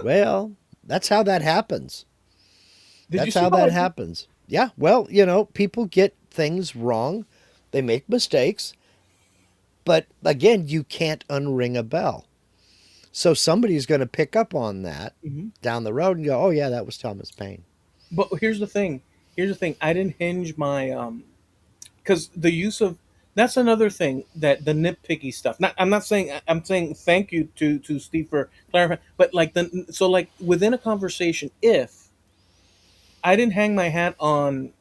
Well, That's how that happens. Did you That's see how how that I did? happens. Yeah, well, people get things wrong. They make mistakes, but again, you can't unring a bell. So somebody's going to pick up on that Mhm. down the road and go, "Oh yeah, that was Thomas Paine." But here's the thing. Here's the thing. I didn't hinge my because the use of that's another thing that the nitpicky stuff. Not, I'm not saying I'm saying thank you to Steve for clarifying, but like like within a conversation, if I didn't hang my hat on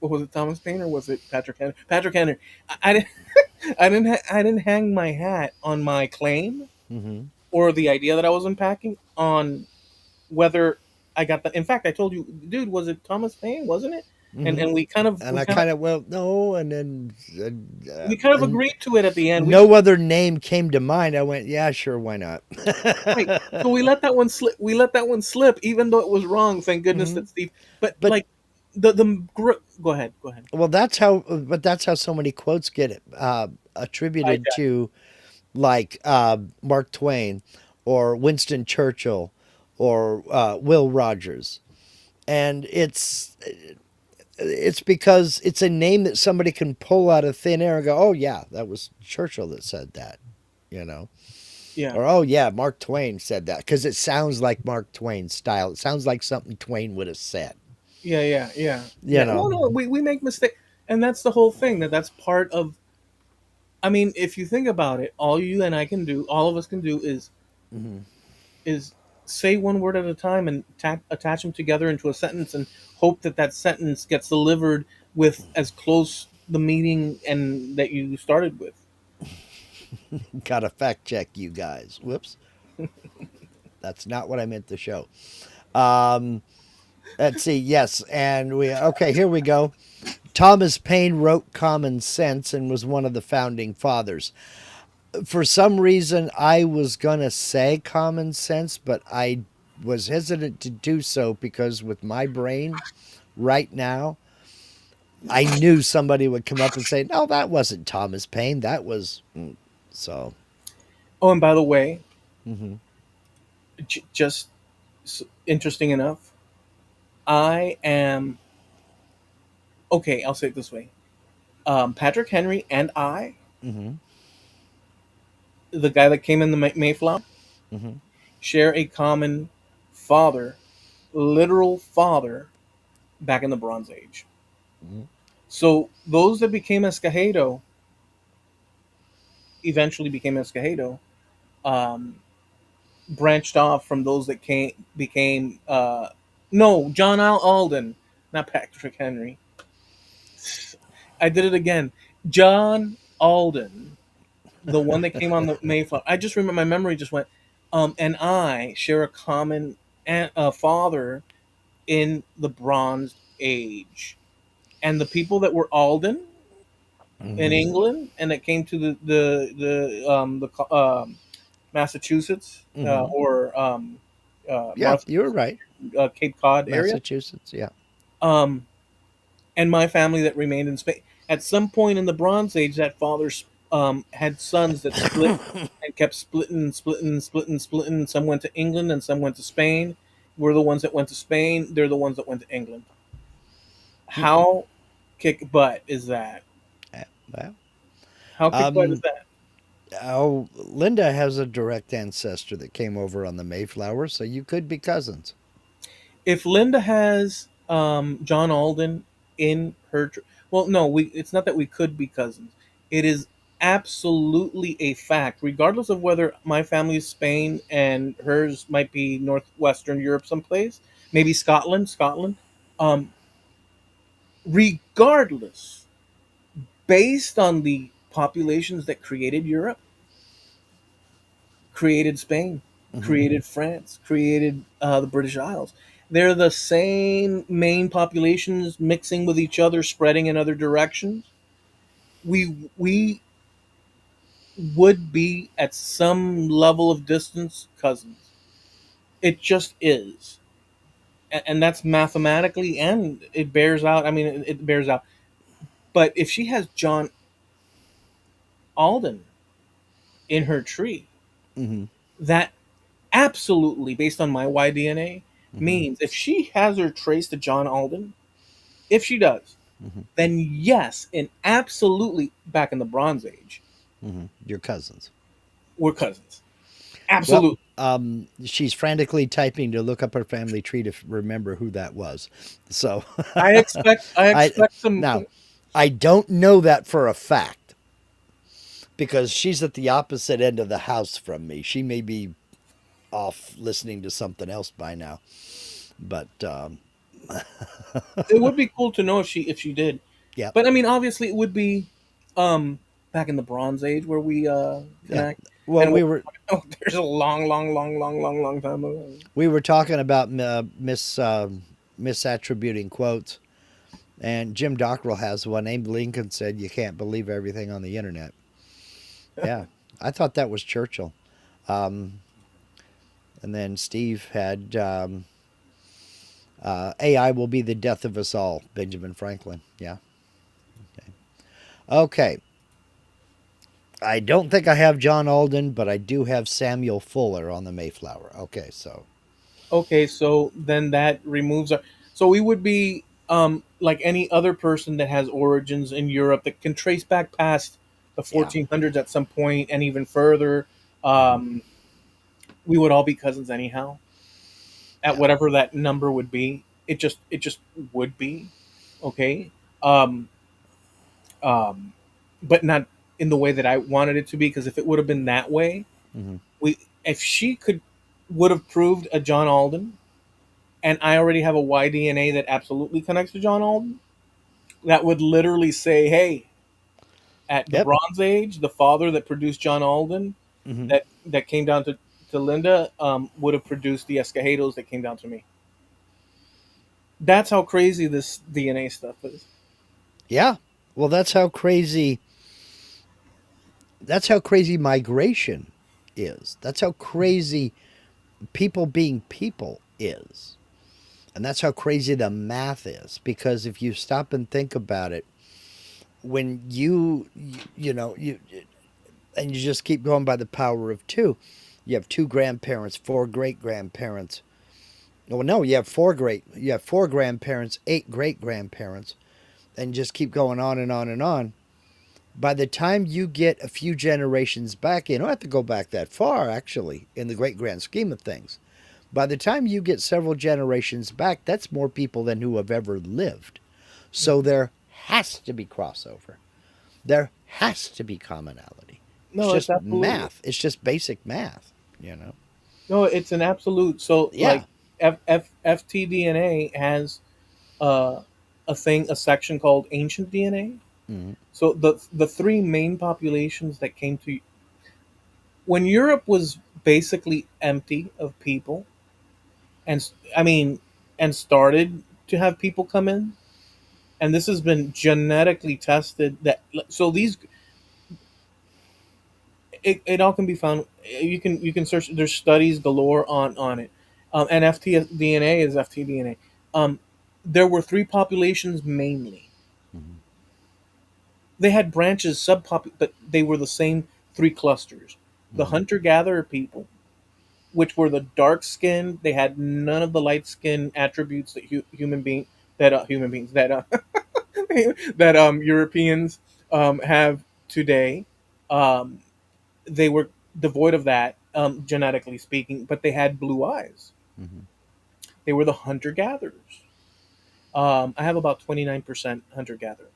what was it, Thomas Paine, or was it Patrick Henry? Patrick Henry. I didn't I didn't hang my hat on my claim Hmm. or the idea that I was unpacking on whether I got the. In fact, I told you, dude, was it Thomas Paine? Wasn't it? And Hmm. and And I kind of, well, no, and then we kind of and agreed to it at the end. We just no other name came to mind. I went, yeah, sure, why not? right. So we let that one slip. We let that one slip, even though it was wrong. Thank goodness Hmm. that Steve. But But like go ahead, go ahead. well, that's how so many quotes get attributed Hijack. to, like Mark Twain or Winston Churchill or Will Rogers, and it's because it's a name that somebody can pull out of thin air and go, "Oh yeah, that was Churchill that said that," you know, Yeah, or "Oh yeah, Mark Twain said that," because it sounds like Mark Twain's style. It sounds like something Twain would have said, yeah. you No, know. no, we make mistakes, and that's the whole thing. That's part of. I mean, if you think about it, all you and I can do, all of us can do, Hmm. is say one word at a time and attach them together into a sentence and hope that that sentence gets delivered with as close the meaning and that you started with. Gotta fact check you guys. Whoops, that's not what I meant to show. Um, let's see. Yes, and we okay. Here we go. Thomas Paine wrote Common Sense and was one of the founding fathers. For some reason, I was going to say Common Sense, but I was hesitant to do so because with my brain right now, I knew somebody would come up and say, no, that wasn't Thomas Paine. That was. So. Oh, and by the way, Hmm. just interesting enough, I am okay. I'll say it this way: Patrick Henry and I, Hmm. the guy that came in the Mayflower, Hmm. share a common father, literal father, back in the Bronze Age. Hmm. So those that became Escovedo eventually became Escovedo, um, branched off from those that came became no John Alden, not Patrick Henry. I did it again. John Alden, the one that came on the Mayflower. I just remember my memory just went. And I share a common father in the Bronze Age, and the people that were Alden in Hmm. England and that came to the Massachusetts Hmm. or Yeah, Martha you were right. Cape Cod area, Massachusetts. Yeah. um, and my family that remained in Spain. At some point in the Bronze Age, that father had sons that split and kept splitting and splitting and splitting and splitting. Some went to England and some went to Spain. We're the ones that went to Spain. They're the ones that went to England. How kick butt is that? Well, How kick butt is um, that? oh, Linda has a direct ancestor that came over on the Mayflower, so you could be cousins. If Linda has John Alden in her, well, no, we. It's not that we could be cousins. It is absolutely a fact, regardless of whether my family is Spain and hers might be northwestern Europe, someplace, maybe Scotland, Scotland. Um, Regardless, based on the populations that created Europe, created Spain, Hmm. created France, created the British Isles. They're the same main populations mixing with each other, spreading in other directions. We would be at some level of distance cousins. It just is, and that's mathematically, and it bears out. I mean, it bears out. But if she has John Alden in her tree, Hmm. that absolutely, based on my Y-DNA, Hmm. means if she has her trace to John Alden, if she does, Hmm. then yes, and absolutely back in the Bronze Age, Your cousins. we're cousins. Well, Absolutely. she's frantically typing to look up her family tree to remember who that was. So, I I expect some. now I don't know that for a fact because she's at the opposite end of the house from me. She may be off listening to something else by now, but It would be cool to know if she did, yeah, but I mean, obviously, it would be um back in the Bronze Age where we yeah. connect, Well, and oh, there's a long time ago. we were talking about misattributing quotes, and Jim Dockrell has one. Abe Lincoln said, "You can't believe everything on the internet." Yeah, I thought that was Churchill. Um, and then Steve had AI will be the death of us all, Benjamin Franklin. Yeah. Okay. Okay. I don't think I have John Alden, but I do have Samuel Fuller on the Mayflower. Okay, so Okay, so then that removes our. So we would be like any other person that has origins in Europe that can trace back past the yeah. 1400s at some point and even further. Hmm. Um, we would all be cousins anyhow at Yeah. whatever that number would be. It just would be okay. Um, um, but not in the way that I wanted it to be. Because if it would have been that way, Hmm. we if she could would have proved a John Alden, and I already have a Y-DNA that absolutely connects to John Alden, that would literally say, "Hey, at the Yep. Bronze Age, the father that produced John Alden, Hmm. that came down to Linda, would have produced the Escajados that came down to me." That's how crazy this DNA stuff is. Yeah. Well, that's how crazy. That's how crazy migration is. That's how crazy people being people is. And that's how crazy the math is. Because if you stop and think about it, when you know, you and you just keep going by the power of two, you have two grandparents, four great grandparents. Well, no, you have four grandparents, eight great grandparents, and just keep going on and on and on. By the time you get a few generations back, you don't have to go back that far, actually, in the great grand scheme of things. By the time you get several generations back, that's more people than who have ever lived. So there has to be crossover. There has to be commonality. It's No, it's just absolutely math. It's just basic math, you know? no, it's an absolute. So Yeah. like FTDNA has uh, a section called ancient DNA. Mm-hmm. So the three main populations that came to when Europe was basically empty of people, and I mean, and started to have people come in, and this has been genetically tested. That so these it all can be found. You can search. There's studies galore on it, and FTDNA is FTDNA. There were three populations mainly. Mm-hmm. They had branches, but they were the same three clusters. The Mm-hmm. hunter gatherer people, which were the dark skinned. They had none of the light skin attributes that human beings that that Europeans have today. Um, they were devoid of that, genetically speaking, but they had blue eyes. Mm-hmm. They were the hunter gatherers. I have about 29% hunter gatherer.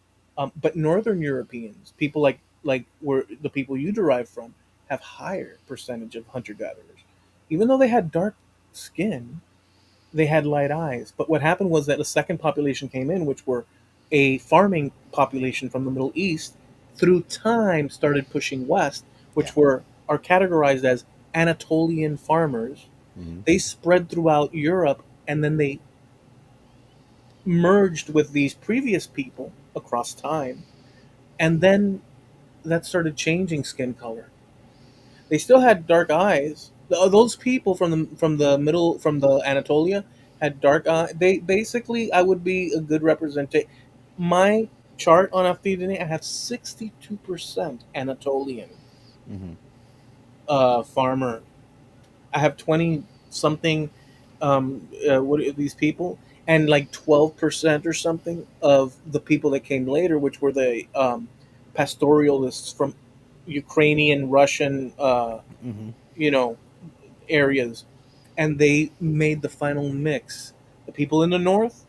But Northern Europeans, people like where the people you derive from, have higher percentage of hunter gatherers. Even though they had dark skin, they had light eyes. But what happened was that a second population came in, which were a farming population from the Middle East, through time started pushing west, Yeah. which were are categorized as Anatolian farmers. Mm-hmm. They spread throughout Europe, and then they merged with these previous people across time, and then that started changing skin color. They still had dark eyes. Those people from the middle from the Anatolia had dark eye. They basically, I would be a good representative. My chart on FDNA, I have 62% Anatolian Mm-hmm. farmer I have 20 something, what are these people, and like 12% or something of the people that came later, which were the pastoralists from Ukrainian, Russian, Hmm. you know, areas, and they made the final mix. The people in the north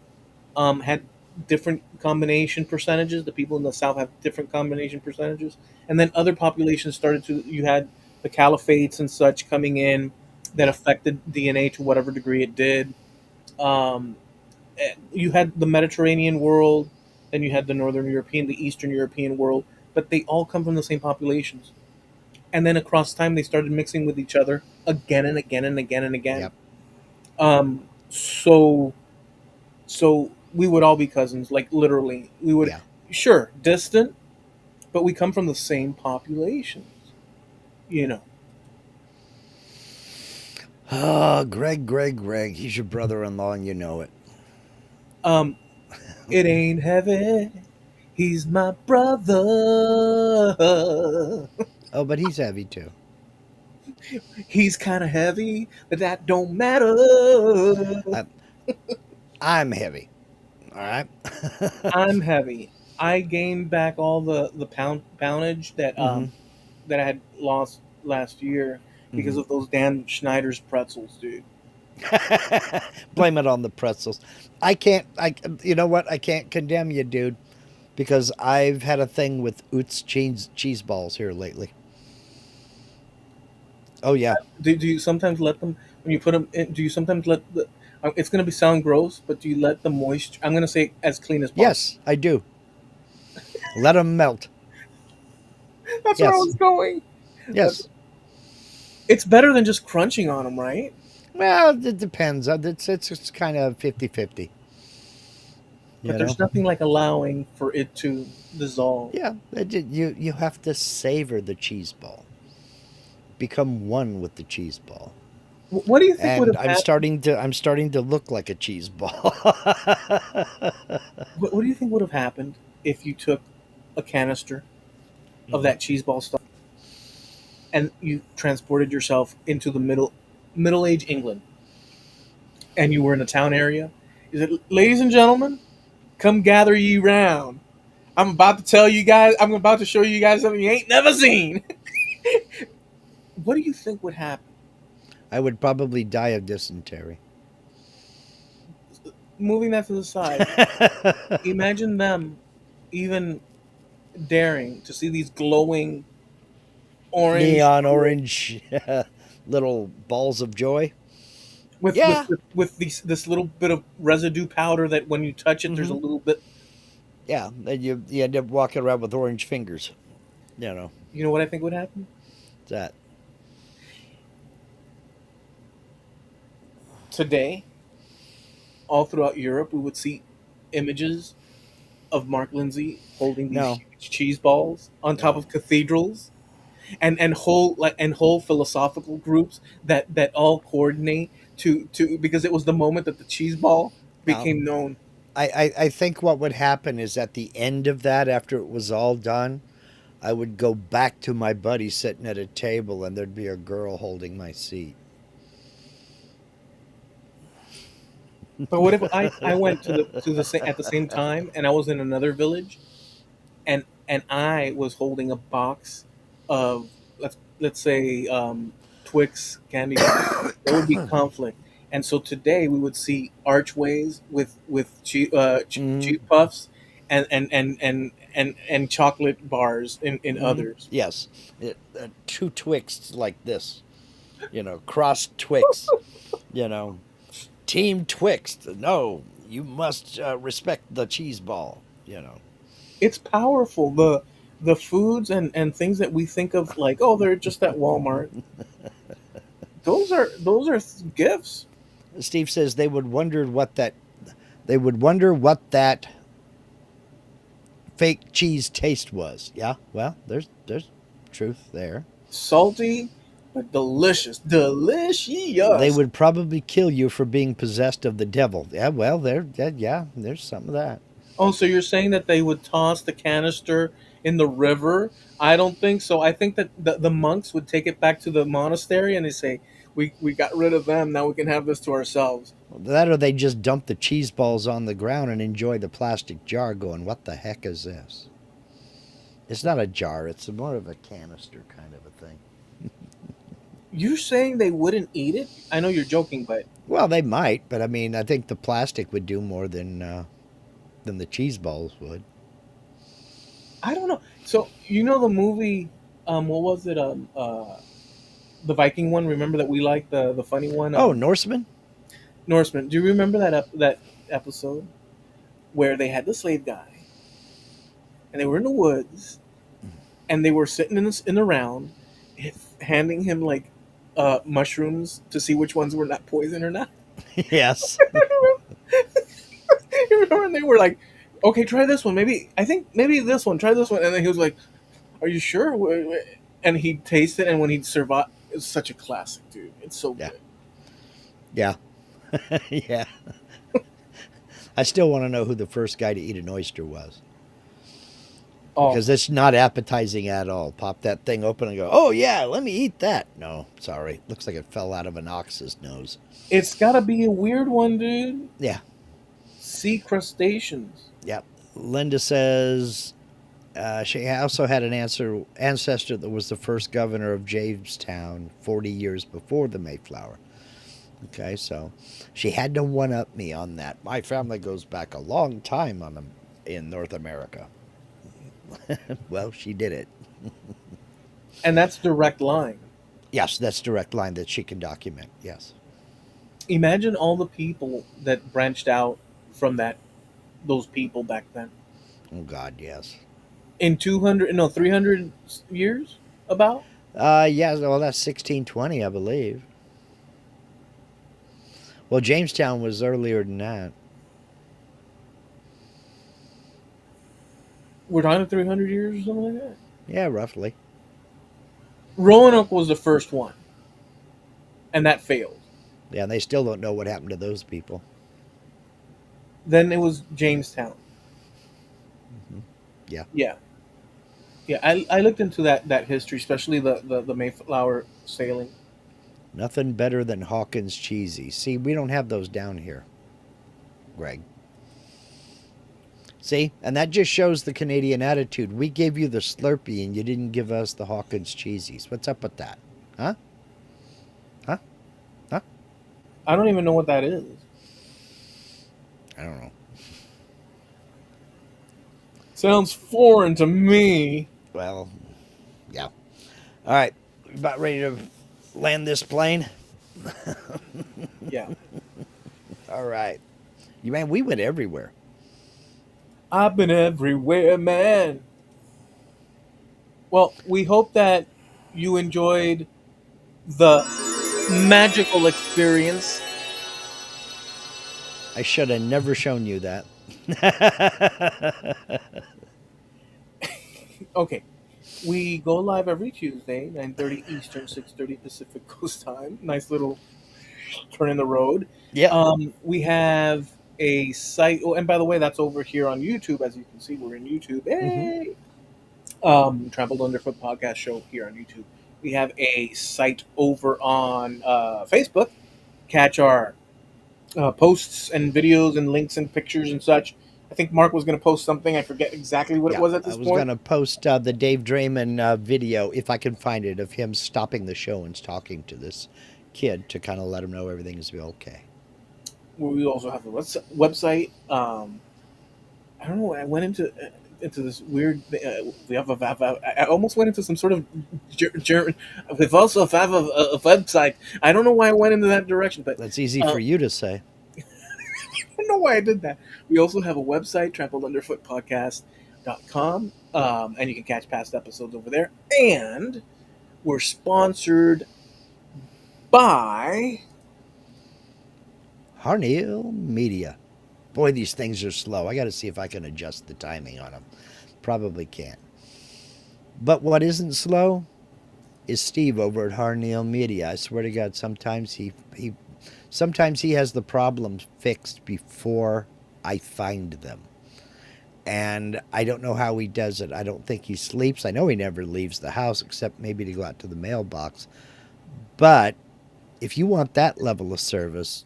had different combination percentages. The people in the south have different combination percentages, and then other populations started to. You had the caliphates and such coming in that Yeah. affected DNA to whatever degree it did. Um, you had the Mediterranean world, then you had the Northern European, the Eastern European world, but they all come from the same populations. And then across time, they started mixing with each other again and again and again and again. Yep. So we would all be cousins, like literally. We would, Yeah. sure, distant, but we come from the same populations, you know. Oh, Greg. He's your brother-in-law, and you know it. Um, it ain't heavy. He's my brother. Oh, but he's heavy too. He's kind of heavy, but that don't matter. I, I'm heavy. All right. I'm heavy. I gained back all the poundage Hmm. that I had lost last year because Hmm. of those damn Schneider's pretzels, dude. Blame it on the pretzels. I can't. I. You know what? I can't condemn you, dude, because I've had a thing with Utz cheese balls here lately. Oh yeah. Do you sometimes let them when you put them in? Do you sometimes let the? It's gonna be sound gross, but do you let the moisture? I'm gonna say as clean as possible. Yes, I do. Let them melt. That's where I Yes. was going. That's Yes. it's better than just crunching on them, right? Well, it depends. It's kind of 50-50. But You know. there's nothing like allowing for it to dissolve. Yeah. You have to savor the cheese ball. Become one with the cheese ball. What do you think would And have happened? I'm starting to look like a cheese ball. What do you think would have happened if you took a canister of Mhm. that cheese ball stuff and you transported yourself into the middle age England, and you were in a town area? You said, "Ladies and gentlemen, come gather ye round. I'm about to tell you guys. I'm about to show you guys something you ain't never seen." What do you think would happen? I would probably die of dysentery. Moving that to the side, imagine them even daring to see these glowing orange Neon orange little balls of joy. with Yeah. this little bit of residue powder that when you touch it, there's a Hmm. little bit. Yeah. And you end up walking around with orange fingers. You know, You know what I think would happen that. today? All throughout Europe, we would see images of Mark Lindsay holding these No, huge cheese balls on top no, of cathedrals, and whole philosophical groups that all coordinate to because it was the moment that the cheese ball no. became known. I think what would happen is at the end of that, after it was all done, I would go back to my buddy sitting at a table and there'd be a girl holding my seat. But what if I went at the same time and I was in another village and I was holding a box of let's say Twix candy bars? There would be conflict, and so today we would see archways with Hmm. cheese puffs and chocolate bars in Hmm. others. Yes. Two Twix like this, cross Twix, you know, Team Twix. No, you must respect the cheese ball. It's powerful. The foods and things that we think of like, oh, they're just at Walmart. Those are gifts. Steve says they would wonder what that fake cheese taste was. Yeah, well, there's truth there. Salty but delicious. They Delicious. would probably kill you for being possessed of the devil. Yeah, well, yeah, there's some of that. Oh, so you're saying that they would toss the canister in the river. I don't think so. I think that the monks would take it back to the monastery and they say, we got rid of them. Now we can have this to ourselves. That or they just dump the cheese balls on the ground and enjoy the plastic jar going, what the heck is this? It's not a jar, it's more of a canister kind of a thing. You're saying they wouldn't eat it? I know you're joking, but Well, they might, but I mean, I think the plastic would do more than the cheese balls would. I don't know. So you know the movie, what was it? The Viking one. Remember that we like the funny one, Oh, Norseman? Norseman. Do you remember that episode where they had the slave guy and they were in the woods and they were sitting in the round, handing him like mushrooms to see which ones were not poison or not. Yes. You remember? And they were like, "Okay, try this one. Maybe this one. Try this one." And then he was like, "Are you sure?" And he tasted, and when he survived, it's such a classic, dude. It's so Yeah. good. Yeah. Yeah. I still want to know who the first guy to eat an oyster was. Oh, Because it's not appetizing at all. Pop that thing open and go, oh, yeah, let me eat that. No, sorry. Looks like it fell out of an ox's nose. it's gotta be a weird one, dude. Yeah. Sea crustaceans. Yep. Linda says she also had an ancestor that was the first governor of Jamestown 40 years before the Mayflower. Okay, so she had to one up me on that. My family goes back a long time in North America. Well, she did it. And that's direct line. Yes, that's direct line that she can document. Yes. Imagine all the people that branched out from those people back then. Oh God, yes. In 200, no, 300 years, about. Yeah. Well, that's 1620, I believe. Well, Jamestown was earlier than that. We're talking 300 years or something like that. Yeah, roughly. Roanoke was the first one, and that failed. Yeah, and they still don't know what happened to those people. Then it was Jamestown. Hmm. Yeah. Yeah, yeah. I looked into that history, especially the Mayflower sailing. Nothing better than Hawkins cheesy. See, we don't have those down here, Greg. See, and that just shows the Canadian attitude. We gave you the Slurpee and you didn't give us the Hawkins cheesies. What's up with that? Huh? Huh? Huh? I don't even know what that is. I don't know. Sounds foreign to me. Well, yeah. All right. About ready to land this plane? Yeah, All right. You man, we went everywhere. I've been everywhere, man. Well, we hope that you enjoyed the magical experience. I should have never shown you that. Okay, we go live every Tuesday, 9:30 Eastern, 6:30 Pacific Coast time. Nice little turn in the road. Yep. We have a site. Oh, and by the way, that's over here on YouTube. As you can see, we're in YouTube. Mm-hmm. Hey, Trampled Underfoot podcast show here on YouTube. We have a site over on Facebook. Catch our posts and videos and links and pictures and such. I think Mark was going to post something. I forget exactly what it Yeah, was at I this was point. going to post the Dave Draymond video, if I can find it, of him stopping the show and talking to this kid to kind of let him know everything's okay. We also have a website. I don't know. I went into this weird. I almost went into some sort of German. We've also have a website. I don't know why I went into that direction, but That's easy uh, for you to say. I don't know why I did that. We also have a website, trampledunderfootpodcast.com, and you can catch past episodes over there. And we're sponsored by. Harneal Media. Boy, these things are slow. I got to see if I can adjust the timing on them. Probably can't. But what isn't slow is Steve over at Harneal Media. I swear to God, sometimes sometimes he has the problems fixed before I find them. And I don't know how he does it. I don't think he sleeps. I know he never leaves the house except maybe to go out to the mailbox. But if you want that level of service,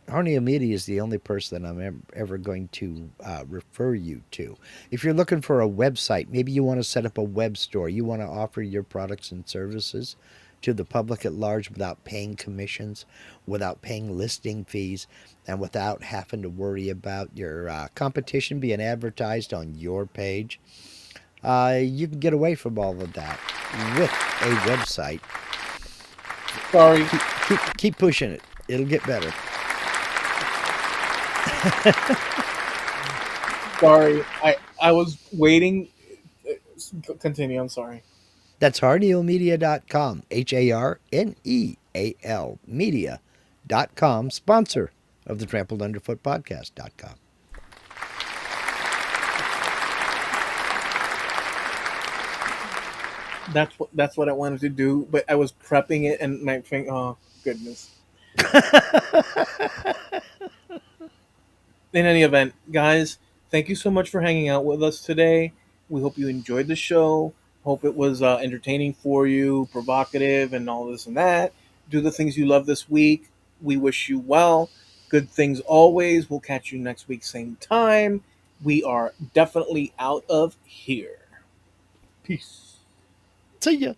Horneo Media is the only person that I'm ever going to refer you to. If you're looking for a website, maybe you want to set up a web store, you want to offer your products and services to the public at large without paying commissions, without paying listing fees, and without having to worry about your competition being advertised on your page. You can get away from all of that with a website. Sorry, Keep pushing it. It'll get better. sorry. I was waiting. Continue. I'm sorry. That's harnealmedia.com. HARNEAL media.com, sponsor of the Trampled Underfoot podcast.com. That's what I wanted to do, but I was prepping it and my thing. Oh goodness. In any event, guys, thank you so much for hanging out with us today. We hope you enjoyed the show. Hope it was entertaining for you, provocative, and all this and that. Do the things you love this week. We wish you well. Good things always. We'll catch you next week, same time. We are definitely out of here. Peace. See ya.